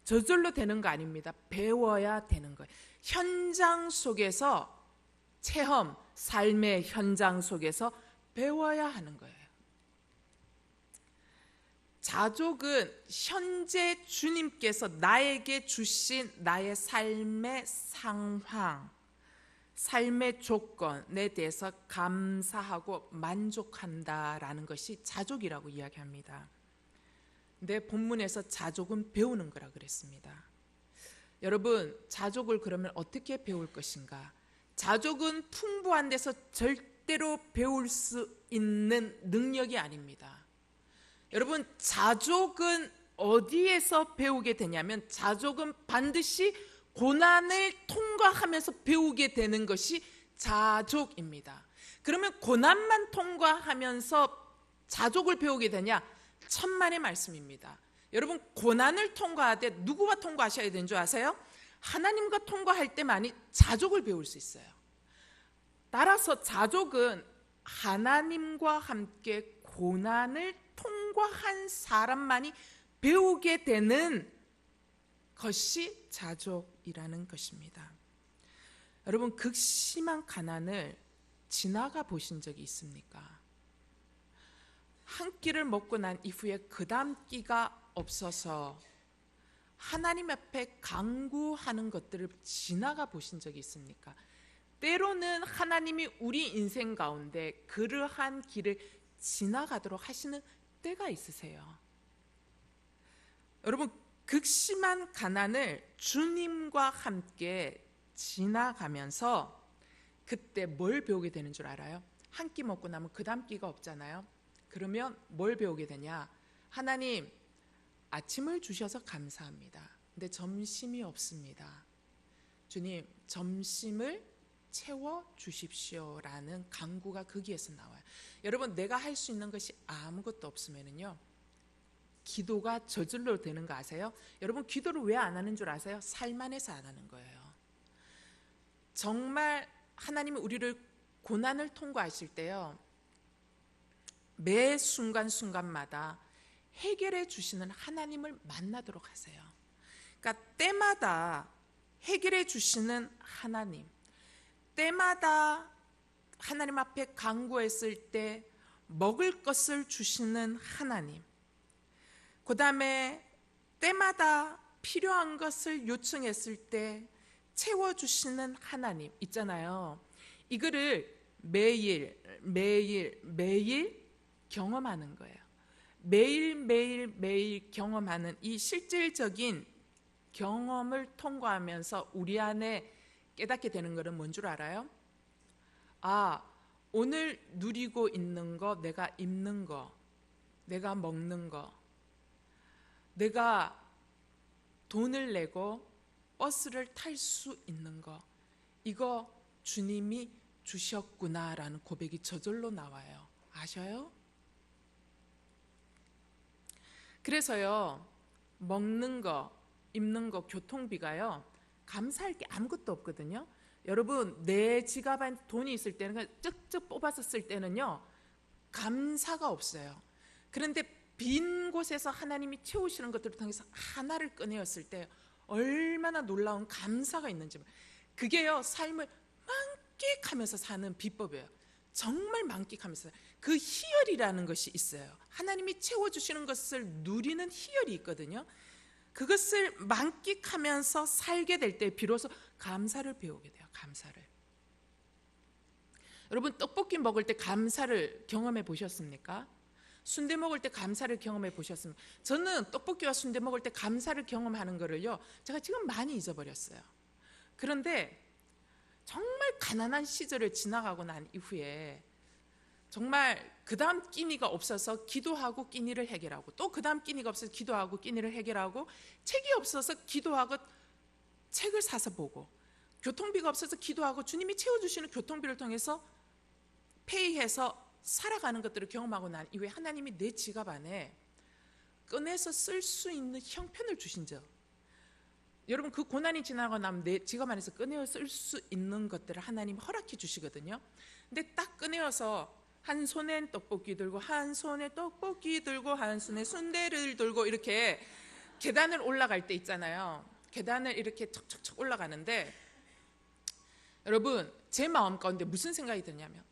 저절로 되는 거 아닙니다. 배워야 되는 거예요. 현장 속에서 체험, 삶의 현장 속에서 배워야 하는 거예요. 자족은 현재 주님께서 나에게 주신 나의 삶의 상황, 삶의 조건에 대해서 감사하고 만족한다라는 것이 자족이라고 이야기합니다. 근데 본문에서 자족은 배우는 거라 그랬습니다. 여러분, 자족을 그러면 어떻게 배울 것인가? 자족은 풍부한 데서 절대로 배울 수 있는 능력이 아닙니다. 여러분, 자족은 어디에서 배우게 되냐면 자족은 반드시 고난을 통과하면서 배우게 되는 것이 자족입니다. 그러면 고난만 통과하면서 자족을 배우게 되냐? 천만의 말씀입니다. 여러분, 고난을 통과하되 누구와 통과하셔야 되는 줄 아세요? 하나님과 통과할 때만이 자족을 배울 수 있어요. 따라서 자족은 하나님과 함께 고난을 통과한 사람만이 배우게 되는 것이 자족이라는 것입니다. 여러분, 극심한 가난을 지나가 보신 적이 있습니까? 한 끼를 먹고 난 이후에 그 다음 끼가 없어서 하나님 앞에 간구하는 것들을 지나가 보신 적이 있습니까? 때로는 하나님이 우리 인생 가운데 그러한 길을 지나가도록 하시는 때가 있으세요. 여러분, 극심한 가난을 주님과 함께 지나가면서 그때 뭘 배우게 되는 줄 알아요? 한 끼 먹고 나면 그 다음 끼가 없잖아요. 그러면 뭘 배우게 되냐? 하나님, 아침을 주셔서 감사합니다. 근데 점심이 없습니다. 주님, 점심을 채워 주십시오라는 간구가 거기에서 나와요. 여러분, 내가 할 수 있는 것이 아무것도 없으면요, 기도가 저절로 되는 거 아세요? 여러분, 기도를 왜 안 하는 줄 아세요? 삶 안에서 안 하는 거예요. 정말 하나님이 우리를 고난을 통과하실 때요, 매 순간순간마다 해결해 주시는 하나님을 만나도록 하세요. 그러니까 때마다 해결해 주시는 하나님, 때마다 하나님 앞에 간구했을 때 먹을 것을 주시는 하나님, 그 다음에 때마다 필요한 것을 요청했을 때 채워주시는 하나님 있잖아요. 이거를 매일 경험하는 거예요. 매일 경험하는 이 실질적인 경험을 통과하면서 우리 안에 깨닫게 되는 것은 뭔 줄 알아요? 아, 오늘 누리고 있는 거, 내가 입는 거, 내가 먹는 거, 내가 돈을 내고 버스를 탈 수 있는 거, 이거 주님이 주셨구나라는 고백이 저절로 나와요. 아셔요? 그래서요, 먹는 거, 입는 거, 교통비가요, 감사할 게 아무것도 없거든요. 여러분, 내 지갑 안에 돈이 있을 때는 쩍쩍 뽑아서 쓸 때는요, 감사가 없어요. 그런데 빈 곳에서 하나님이 채우시는 것들을 통해서 하나를 꺼내었을 때 얼마나 놀라운 감사가 있는지, 그게요, 삶을 만끽하면서 사는 비법이에요. 정말 만끽하면서. 그 희열이라는 것이 있어요. 하나님이 채워주시는 것을 누리는 희열이 있거든요. 그것을 만끽하면서 살게 될 때 비로소 감사를 배우게 돼요. 감사를. 여러분, 떡볶이 먹을 때 감사를 경험해 보셨습니까? 순대 먹을 때 감사를 경험해 보셨습니까? 저는 떡볶이와 순대 먹을 때 감사를 경험하는 거를요, 제가 지금 많이 잊어버렸어요. 그런데 정말 가난한 시절을 지나가고 난 이후에 정말 그 다음 끼니가 없어서 기도하고 끼니를 해결하고, 또 그 다음 끼니가 없어서 기도하고 끼니를 해결하고, 책이 없어서 기도하고 책을 사서 보고, 교통비가 없어서 기도하고 주님이 채워주시는 교통비를 통해서 페이해서 살아가는 것들을 경험하고 난 이후에 하나님이 내 지갑 안에 꺼내서 쓸 수 있는 형편을 주신 적, 여러분, 그 고난이 지나고 나면 내 지갑 안에서 꺼내어 쓸 수 있는 것들을 하나님 허락해 주시거든요. 근데 딱 꺼내어서 한 손엔 떡볶이 들고, 한 손에 떡볶이 들고, 한 손에 순대를 들고 이렇게 계단을 올라갈 때 있잖아요. 계단을 이렇게 척척척 올라가는데, 여러분, 제 마음 가운데 무슨 생각이 드냐면,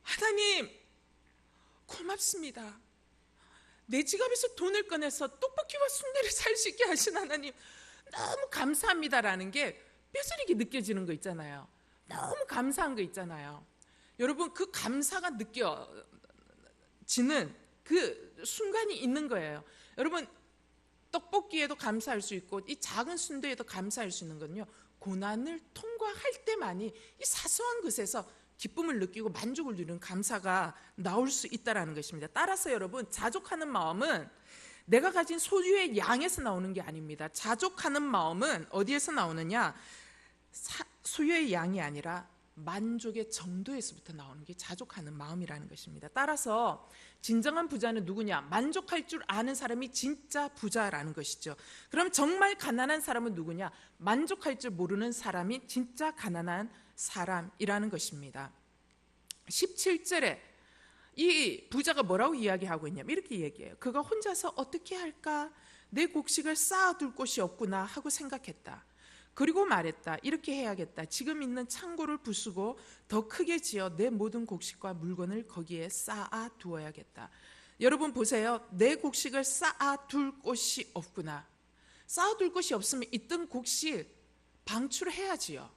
하나님 고맙습니다. 내 지갑에서 돈을 꺼내서 떡볶이와 순대를 살 수 있게 하신 하나님 너무 감사합니다라는 게 뼈저리게 느껴지는 거 있잖아요. 너무 감사한 거 있잖아요. 여러분, 그 감사가 느껴지는 그 순간이 있는 거예요. 여러분, 떡볶이에도 감사할 수 있고 이 작은 순대에도 감사할 수 있는 건요, 고난을 통과할 때만이 이 사소한 것에서 기쁨을 느끼고 만족을 누리는 감사가 나올 수 있다는 것입니다. 따라서 여러분, 자족하는 마음은 내가 가진 소유의 양에서 나오는 게 아닙니다. 자족하는 마음은 어디에서 나오느냐? 소유의 양이 아니라 만족의 정도에서부터 나오는 게 자족하는 마음이라는 것입니다. 따라서 진정한 부자는 누구냐? 만족할 줄 아는 사람이 진짜 부자라는 것이죠. 그럼 정말 가난한 사람은 누구냐? 만족할 줄 모르는 사람이 진짜 가난한 사람이라는 것입니다. 17절에 이 부자가 뭐라고 이야기하고 있냐면 이렇게 얘기해요. 그가 혼자서 어떻게 할까? 내 곡식을 쌓아둘 곳이 없구나 하고 생각했다. 그리고 말했다. 이렇게 해야겠다. 지금 있는 창고를 부수고 더 크게 지어 내 모든 곡식과 물건을 거기에 쌓아두어야겠다. 여러분 보세요. 내 곡식을 쌓아둘 곳이 없구나. 쌓아둘 곳이 없으면 있던 곡식 방출해야지요.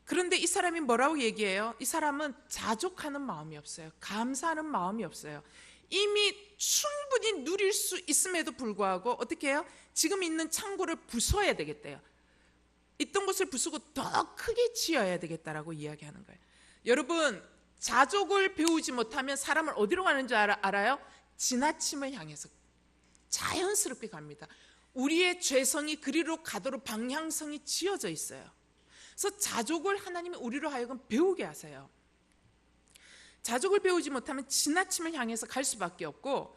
그런데 이 사람이 뭐라고 얘기해요? 이 사람은 자족하는 마음이 없어요. 감사하는 마음이 없어요. 이미 충분히 누릴 수 있음에도 불구하고 어떻게 해요? 지금 있는 창고를 부숴야 되겠대요. 있던 곳을 부수고 더 크게 지어야 되겠다라고 이야기하는 거예요. 여러분, 자족을 배우지 못하면 사람을 어디로 가는 줄 알아요? 지나침을 향해서 자연스럽게 갑니다. 우리의 죄성이 그리로 가도록 방향성이 지어져 있어요. 그래서 자족을 하나님이 우리로 하여금 배우게 하세요. 자족을 배우지 못하면 지나침을 향해서 갈 수밖에 없고,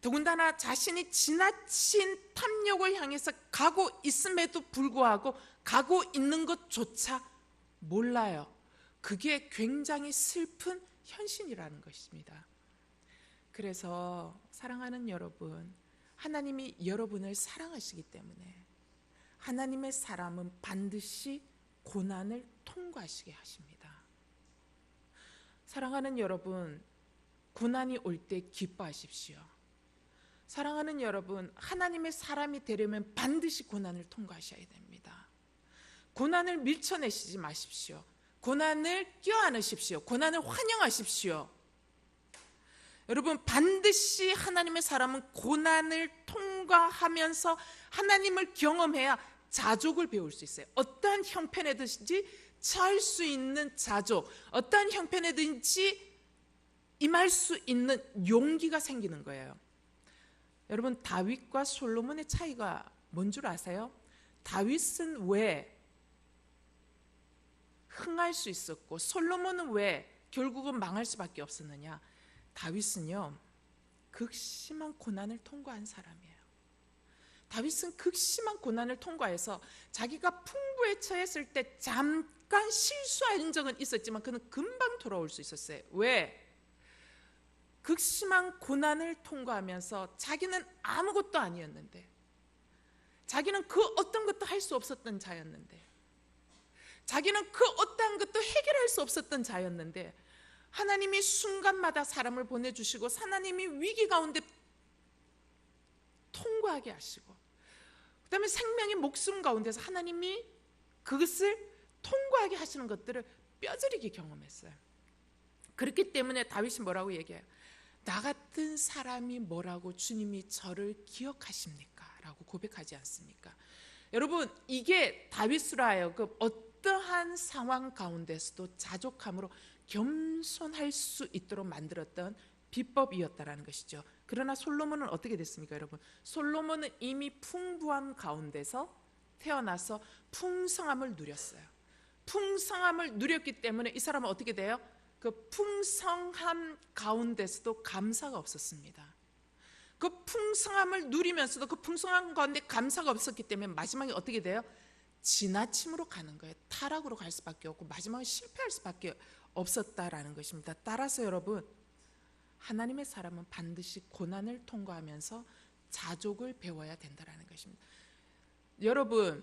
더군다나 자신이 지나친 탐욕을 향해서 가고 있음에도 불구하고 가고 있는 것조차 몰라요. 그게 굉장히 슬픈 현실이라는 것입니다. 그래서 사랑하는 여러분, 하나님이 여러분을 사랑하시기 때문에 하나님의 사람은 반드시 고난을 통과하시게 하십니다. 사랑하는 여러분, 고난이 올 때 기뻐하십시오. 사랑하는 여러분, 하나님의 사람이 되려면 반드시 고난을 통과하셔야 됩니다. 고난을 밀쳐내시지 마십시오. 고난을 껴안으십시오. 고난을 환영하십시오. 여러분, 반드시 하나님의 사람은 고난을 통과하면서 하나님을 경험해야 자족을 배울 수 있어요. 어떠한 형편에든지 처할 수 있는 자족, 어떠한 형편에든지 임할 수 있는 용기가 생기는 거예요. 여러분, 다윗과 솔로몬의 차이가 뭔 줄 아세요? 다윗은 왜 흥할 수 있었고 솔로몬은 왜 결국은 망할 수밖에 없었느냐? 다윗은요, 극심한 고난을 통과한 사람이에요. 다윗은 극심한 고난을 통과해서 자기가 풍부에 처했을 때 잠깐 실수한 적은 있었지만 그는 금방 돌아올 수 있었어요. 왜? 극심한 고난을 통과하면서 자기는 아무것도 아니었는데, 자기는 그 어떤 것도 할 수 없었던 자였는데, 자기는 그 어떠한 것도 해결할 수 없었던 자였는데, 하나님이 순간마다 사람을 보내주시고 하나님이 위기 가운데 통과하게 하시고, 그 다음에 생명의 목숨 가운데서 하나님이 그것을 통과하게 하시는 것들을 뼈저리게 경험했어요. 그렇기 때문에 다윗이 뭐라고 얘기해요? 나 같은 사람이 뭐라고 주님이 저를 기억하십니까? 라고 고백하지 않습니까? 여러분, 이게 다윗으로 하여금 어떠한 상황 가운데서도 자족함으로 겸손할 수 있도록 만들었던 비법이었다라는 것이죠. 그러나 솔로몬은 어떻게 됐습니까, 여러분? 솔로몬은 이미 풍부한 가운데서 태어나서 풍성함을 누렸어요. 풍성함을 누렸기 때문에 이 사람은 어떻게 돼요? 그 풍성함 가운데서도 감사가 없었습니다. 그 풍성함을 누리면서도 그 풍성함 가운데 감사가 없었기 때문에 마지막에 어떻게 돼요? 지나침으로 가는 거예요. 타락으로 갈 수밖에 없고 마지막에 실패할 수밖에 없었다라는 것입니다. 따라서 여러분, 하나님의 사람은 반드시 고난을 통과하면서 자족을 배워야 된다는 것입니다. 여러분,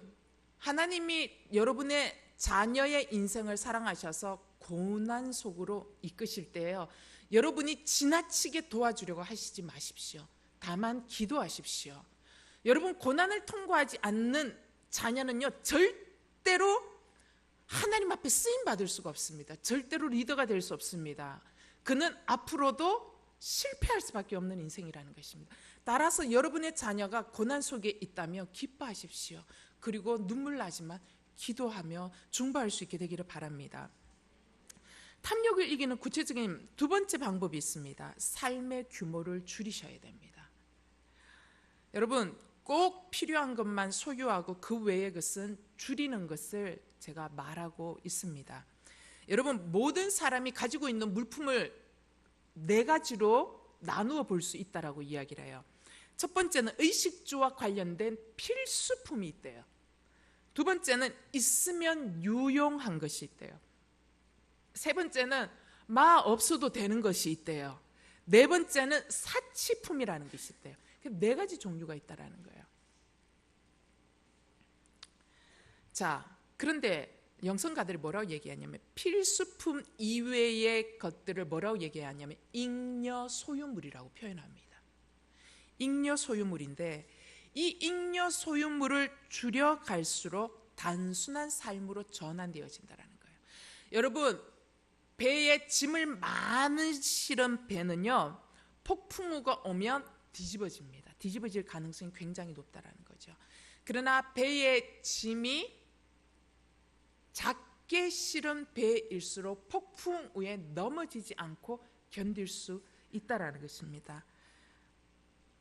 하나님이 여러분의 자녀의 인생을 사랑하셔서 고난 속으로 이끄실 때에요, 여러분이 지나치게 도와주려고 하시지 마십시오. 다만 기도하십시오. 여러분, 고난을 통과하지 않는 자녀는요, 절대로 하나님 앞에 쓰임 받을 수가 없습니다. 절대로 리더가 될 수 없습니다. 그는 앞으로도 실패할 수밖에 없는 인생이라는 것입니다. 따라서 여러분의 자녀가 고난 속에 있다면 기뻐하십시오. 그리고 눈물 나지만 기도하며 중보할 수 있게 되기를 바랍니다. 탐욕을 이기는 구체적인 두 번째 방법이 있습니다. 삶의 규모를 줄이셔야 됩니다. 여러분, 꼭 필요한 것만 소유하고 그 외의 것은 줄이는 것을 제가 말하고 있습니다. 여러분, 모든 사람이 가지고 있는 물품을 네 가지로 나누어 볼 수 있다라고 이야기를 해요. 첫 번째는 의식주와 관련된 필수품이 있대요. 두 번째는 있으면 유용한 것이 있대요. 세 번째는 없어도 되는 것이 있대요. 네 번째는 사치품이라는 것이 있대요. 네 가지 종류가 있다라는 거예요. 자, 그런데 영성가들이 뭐라고 얘기하냐면 필수품 이외의 것들을 뭐라고 얘기하냐면 잉여 소유물이라고 표현합니다. 잉여 소유물인데 이 잉여 소유물을 줄여갈수록 단순한 삶으로 전환되어진다는 거예요. 여러분, 배에 짐을 많이 실은 배는요, 폭풍우가 오면 뒤집어집니다. 뒤집어질 가능성이 굉장히 높다는 거죠. 그러나 배의 짐이 작게 실은 배일수록 폭풍우에 넘어지지 않고 견딜 수 있다는 것입니다.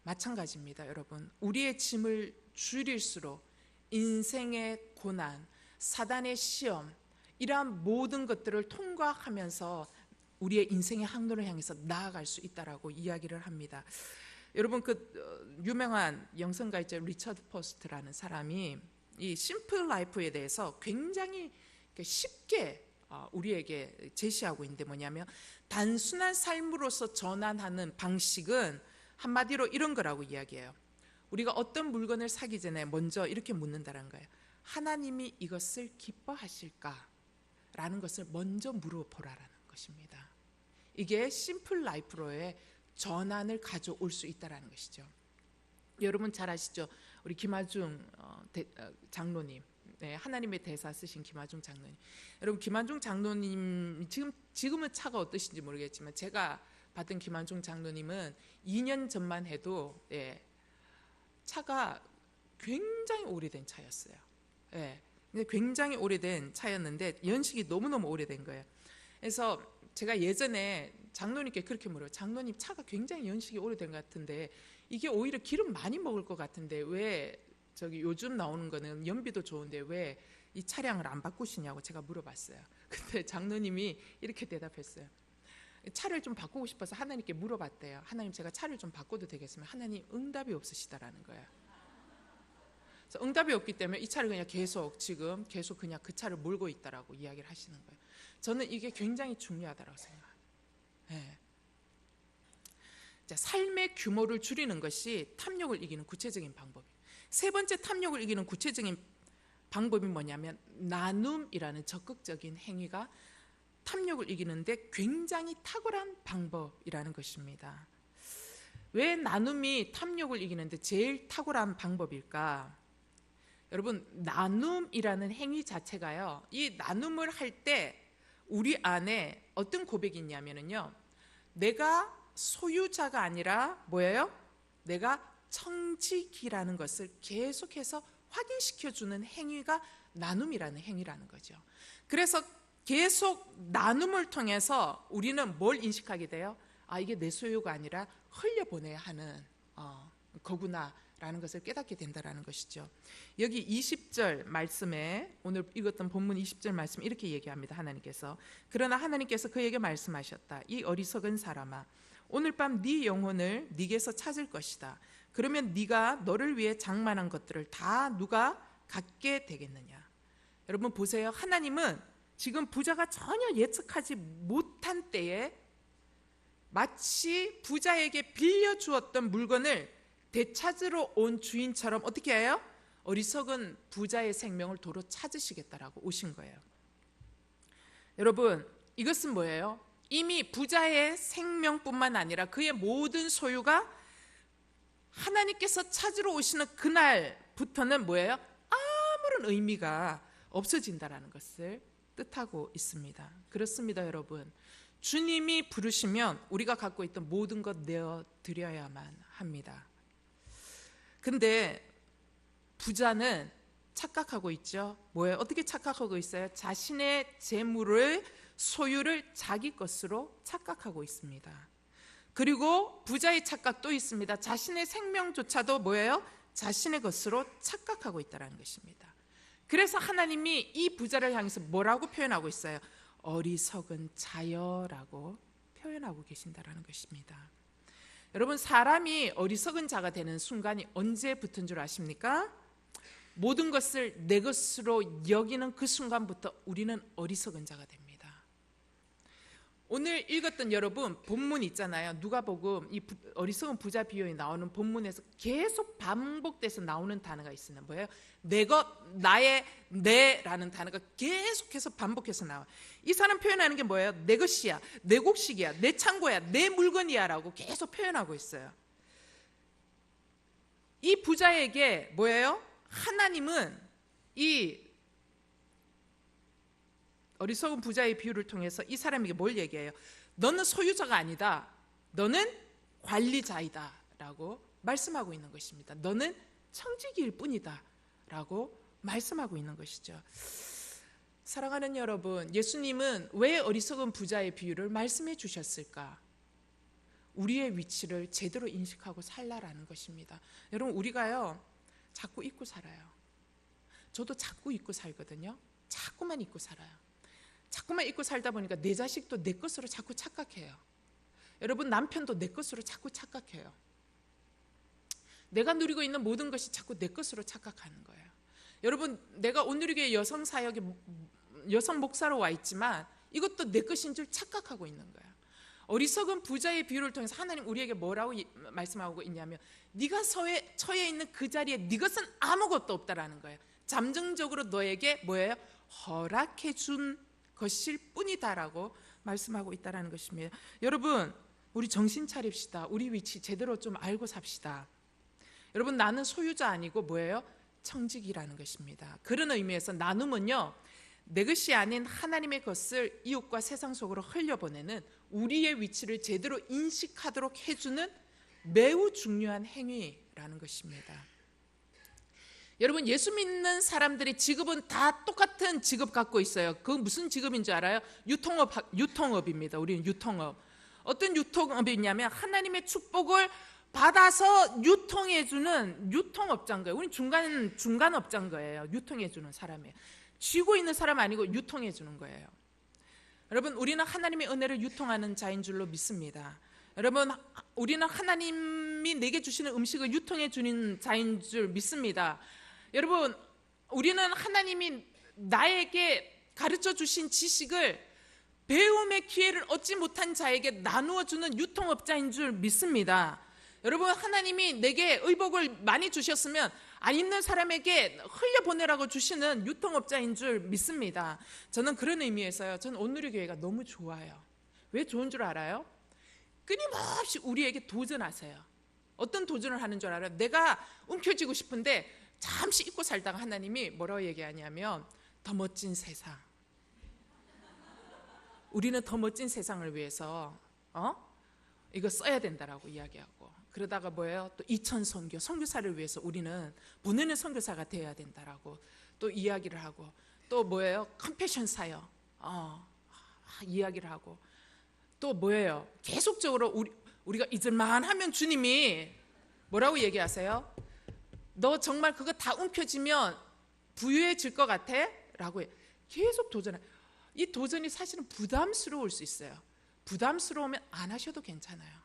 마찬가지입니다. 여러분, 우리의 짐을 줄일수록 인생의 고난, 사단의 시험, 이러한 모든 것들을 통과하면서 우리의 인생의 항로를 향해서 나아갈 수 있다라고 이야기를 합니다. 여러분, 유명한 영성가이자 리처드 포스트라는 사람이 이 심플 라이프에 대해서 굉장히 쉽게 우리에게 제시하고 있는데 뭐냐면 단순한 삶으로서 전환하는 방식은 한마디로 이런 거라고 이야기해요. 우리가 어떤 물건을 사기 전에 먼저 이렇게 묻는다는 거예요. 하나님이 이것을 기뻐하실까? 라는 것을 먼저 물어보라라는 것입니다. 이게 심플 라이프로의 전환을 가져올 수 있다는 것이죠. 여러분 잘 아시죠? 우리 김하중 장로님, 네, 하나님의 대사 쓰신 김하중 장로님. 여러분, 김하중 장로님 지금은 차가 어떠신지 모르겠지만 제가 봤던 김하중 장로님은 2년 전만 해도 차가 굉장히 오래된 차였어요. 굉장히 오래된 차였는데 연식이 너무너무 오래된 거예요. 그래서 제가 예전에 장로님께 그렇게 물어요. 장로님, 차가 굉장히 연식이 오래된 것 같은데 이게 오히려 기름 많이 먹을 것 같은데 왜 요즘 나오는 거는 연비도 좋은데 왜 이 차량을 안 바꾸시냐고 제가 물어봤어요. 근데 장로님이 이렇게 대답했어요. 차를 좀 바꾸고 싶어서 하나님께 물어봤대요. 하나님, 제가 차를 좀 바꿔도 되겠으면 하나님 응답이 없으시다라는 거예요. 그래서 응답이 없기 때문에 이 차를 그냥 계속 그냥 그 차를 몰고 있다라고 이야기를 하시는 거예요. 저는 이게 굉장히 중요하다고 생각해요. 자, 삶의 규모를 줄이는 것이 탐욕을 이기는 구체적인 방법이에요. 세 번째 탐욕을 이기는 구체적인 방법이 뭐냐면 나눔이라는 적극적인 행위가 탐욕을 이기는데 굉장히 탁월한 방법이라는 것입니다. 왜 나눔이 탐욕을 이기는데 제일 탁월한 방법일까? 여러분, 나눔이라는 행위 자체가요, 이 나눔을 할 때 우리 안에 어떤 고백이 있냐면요, 내가 소유자가 아니라 뭐예요? 내가 청지기라는 것을 계속해서 확인시켜주는 행위가 나눔이라는 행위라는 거죠. 그래서 계속 나눔을 통해서 우리는 뭘 인식하게 돼요? 이게 내 소유가 아니라 흘려보내야 하는 거구나 라는 것을 깨닫게 된다는 것이죠. 여기 20절 말씀에, 오늘 읽었던 본문 20절 말씀 이렇게 얘기합니다. 하나님께서, 그러나 하나님께서 그에게 말씀하셨다. 이 어리석은 사람아, 오늘 밤 네 영혼을 네게서 찾을 것이다. 그러면 네가 너를 위해 장만한 것들을 다 누가 갖게 되겠느냐. 여러분 보세요. 하나님은 지금 부자가 전혀 예측하지 못한 때에 마치 부자에게 빌려주었던 물건을 되찾으러 온 주인처럼 어떻게 해요? 어리석은 부자의 생명을 도로 찾으시겠다라고 오신 거예요. 여러분, 이것은 뭐예요? 이미 부자의 생명뿐만 아니라 그의 모든 소유가 하나님께서 찾으러 오시는 그날부터는 뭐예요? 아무런 의미가 없어진다라는 것을 뜻하고 있습니다. 그렇습니다, 여러분. 주님이 부르시면 우리가 갖고 있던 모든 것 내어드려야만 합니다. 근데 부자는 착각하고 있죠. 뭐예요? 어떻게 착각하고 있어요? 자신의 재물을, 소유를 자기 것으로 착각하고 있습니다. 그리고 부자의 착각 또 있습니다. 자신의 생명조차도 뭐예요? 자신의 것으로 착각하고 있다는 것입니다. 그래서 하나님이 이 부자를 향해서 뭐라고 표현하고 있어요? 어리석은 자여라고 표현하고 계신다는 것입니다. 여러분, 사람이 어리석은 자가 되는 순간이 언제부터인 줄 아십니까? 모든 것을 내 것으로 여기는 그 순간부터 우리는 어리석은 자가 됩니다. 오늘 읽었던 여러분 본문 있잖아요. 누가복음 이 어리석은 부자 비유에 나오는 본문에서 계속 반복돼서 나오는 단어가 있어요. 뭐예요? 내 것, 나의, 내라는 단어가 계속해서 반복해서 나와요. 이 사람 표현하는 게 뭐예요? 내 것이야, 내 곡식이야, 내 창고야, 내 물건이야 라고 계속 표현하고 있어요. 이 부자에게 뭐예요? 하나님은 이 어리석은 부자의 비유를 통해서 이 사람에게 뭘 얘기해요? 너는 소유자가 아니다. 너는 관리자이다 라고 말씀하고 있는 것입니다. 너는 청지기일 뿐이다 라고 말씀하고 있는 것이죠. 사랑하는 여러분, 예수님은 왜 어리석은 부자의 비유를 말씀해 주셨을까? 우리의 위치를 제대로 인식하고 살라라는 것입니다. 여러분, 우리가요 자꾸 잊고 살아요. 저도 자꾸 잊고 살거든요. 자꾸만 잊고 살아요. 자꾸만 잊고 살다 보니까 내 자식도 내 것으로 자꾸 착각해요. 여러분, 남편도 내 것으로 자꾸 착각해요. 내가 누리고 있는 모든 것이 자꾸 내 것으로 착각하는 거예요. 여러분, 내가 온누리교회 여성 사역에 여성 목사로 와 있지만 이것도 내 것인 줄 착각하고 있는 거예요. 어리석은 부자의 비유를 통해서 하나님 우리에게 뭐라고 말씀하고 있냐면 네가 처해 있는 그 자리에 네 것은 아무것도 없다라는 거예요. 잠정적으로 너에게 뭐예요? 허락해 준 것일 뿐이다라고 말씀하고 있다라는 것입니다. 여러분, 우리 정신 차립시다. 우리 위치 제대로 좀 알고 삽시다. 여러분, 나는 소유자 아니고 뭐예요? 청지기라는 것입니다. 그런 의미에서 나눔은요, 내 것이 아닌 하나님의 것을 이웃과 세상 속으로 흘려보내는 우리의 위치를 제대로 인식하도록 해주는 매우 중요한 행위라는 것입니다. 여러분, 예수 믿는 사람들의 직업은 다 똑같은 직업 갖고 있어요. 그 무슨 직업인 줄 알아요? 유통업입니다. 우리는 유통업. 어떤 유통업이 있냐면 하나님의 축복을 받아서 유통해주는 유통업자인 거예요. 우리는 중간업자인 거예요. 유통해주는 사람이에요. 쥐고 있는 사람 아니고 유통해주는 거예요. 여러분, 우리는 하나님의 은혜를 유통하는 자인 줄로 믿습니다. 여러분, 우리는 하나님이 내게 주시는 음식을 유통해 주는 자인 줄 믿습니다. 여러분, 우리는 하나님이 나에게 가르쳐 주신 지식을 배움의 기회를 얻지 못한 자에게 나누어 주는 유통업자인 줄 믿습니다. 여러분, 하나님이 내게 의복을 많이 주셨으면 안 입는 사람에게 흘려보내라고 주시는 유통업자인 줄 믿습니다. 저는 그런 의미에서요, 저는 온누리교회가 너무 좋아요. 왜 좋은 줄 알아요? 끊임없이 우리에게 도전하세요. 어떤 도전을 하는 줄 알아요? 내가 움켜쥐고 싶은데 잠시 잊고 살다가 하나님이 뭐라고 얘기하냐면 더 멋진 세상, 우리는 더 멋진 세상을 위해서 이거 써야 된다라고 이야기하고, 그러다가 뭐예요? 또 2000 선교사를 위해서 우리는 보내는 선교사가 되어야 된다라고 또 이야기를 하고, 또 뭐예요? 컴패션 사역 이야기를 하고, 또 뭐예요? 계속적으로 우리가 잊을만 하면 주님이 뭐라고 얘기하세요? 너 정말 그거 다 움켜쥐면 부유해질 것 같아? 라고 계속 도전해요. 이 도전이 사실은 부담스러울 수 있어요. 부담스러우면 안 하셔도 괜찮아요.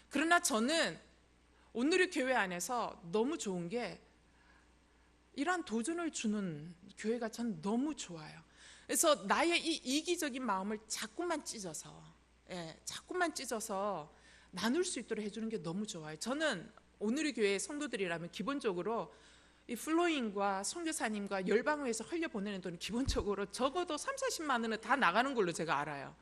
그러나 저는 온누리 교회 안에서 너무 좋은 게 이러한 도전을 주는 교회가 전 너무 좋아요. 그래서 나의 이 이기적인 마음을 자꾸만 찢어서 나눌 수 있도록 해주는 게 너무 좋아요. 저는 온누리 교회 성도들이라면 기본적으로 이 플로잉과 선교사님과 열방회에서 흘려보내는 돈이 기본적으로 적어도 3, 40만 원은 다 나가는 걸로 제가 알아요.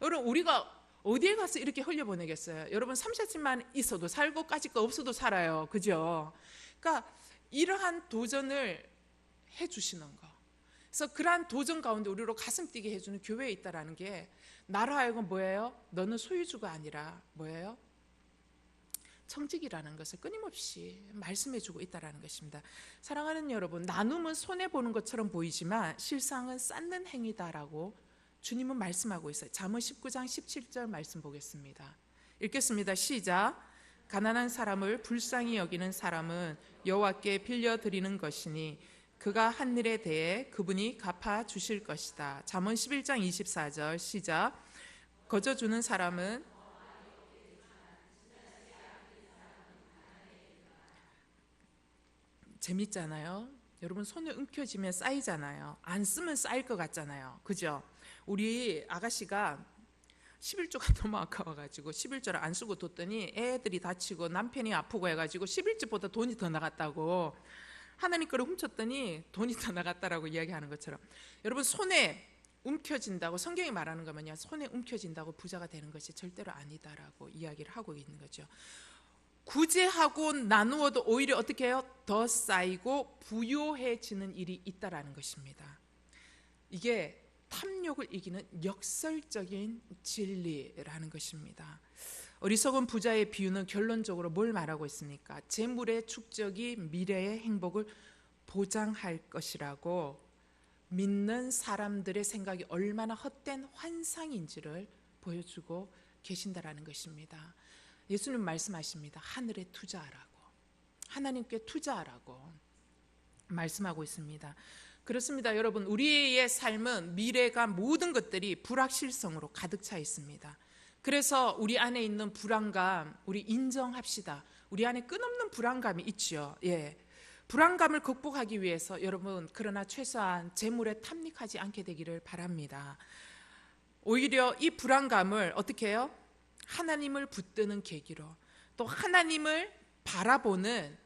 여러분, 우리가 어디에 가서 이렇게 흘려보내겠어요? 여러분, 3, 40만 원 있어도 살고 까짓 거 없어도 살아요. 그죠? 그러니까 이러한 도전을 해주시는 거, 그래서 그러한 도전 가운데 우리로 가슴 뛰게 해주는 교회에 있다라는 게 나로 하여금 뭐예요? 너는 소유주가 아니라 뭐예요? 청직이라는 것을 끊임없이 말씀해주고 있다는 것입니다. 사랑하는 여러분, 나눔은 손해보는 것처럼 보이지만 실상은 쌓는 행위다라고 주님은 말씀하고 있어요. 잠언 19장 17절 말씀 보겠습니다. 읽겠습니다. 시작. 가난한 사람을 불쌍히 여기는 사람은 여호와께 빌려드리는 것이니 그가 한 일에 대해 그분이 갚아주실 것이다. 잠언 11장 24절 시작. 거저 주는 사람은 재밌잖아요. 여러분, 손에 움켜쥐면 쌓이잖아요. 안 쓰면 쌓일 것 같잖아요. 그죠? 우리 아가씨가 11조가 너무 아까워가지고 11조를 안 쓰고 뒀더니 애들이 다치고 남편이 아프고 해가지고 11조보다 돈이 더 나갔다고, 하나님 거를 훔쳤더니 돈이 더 나갔다라고 이야기하는 것처럼, 여러분, 손에 움켜진다고 성경이 말하는 거면요, 손에 움켜진다고 부자가 되는 것이 절대로 아니다라고 이야기를 하고 있는 거죠. 구제하고 나누어도 오히려 어떻게 해요? 더 쌓이고 부요해지는 일이 있다라는 것입니다. 이게 탐욕을 이기는 역설적인 진리라는 것입니다. 어리석은 부자의 비유는 결론적으로 뭘 말하고 있습니까? 재물의 축적이 미래의 행복을 보장할 것이라고 믿는 사람들의 생각이 얼마나 헛된 환상인지를 보여주고 계신다라는 것입니다. 예수님 말씀하십니다. 하늘에 투자하라고, 하나님께 투자하라고 말씀하고 있습니다. 그렇습니다. 여러분, 우리의 삶은 미래가 모든 것들이 불확실성으로 가득 차 있습니다. 그래서 우리 안에 있는 불안감, 우리 인정합시다. 우리 안에 끝없는 불안감이 있죠. 예. 불안감을 극복하기 위해서 여러분, 그러나 최소한 재물에 탐닉하지 않게 되기를 바랍니다. 오히려 이 불안감을 어떻게 해요? 하나님을 붙드는 계기로, 또 하나님을 바라보는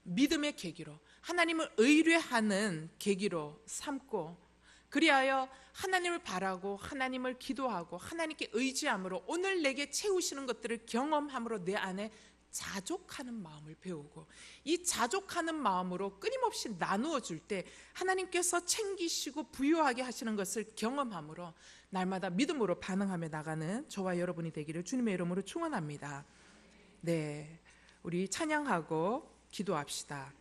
믿음의 계기로, 하나님을 의뢰하는 계기로 삼고, 그리하여 하나님을 바라고 하나님을 기도하고 하나님께 의지함으로 오늘 내게 채우시는 것들을 경험함으로 내 안에 자족하는 마음을 배우고, 이 자족하는 마음으로 끊임없이 나누어 줄 때 하나님께서 챙기시고 부유하게 하시는 것을 경험함으로 날마다 믿음으로 반응하며 나가는 저와 여러분이 되기를 주님의 이름으로 축원합니다. 네, 우리 찬양하고 기도합시다.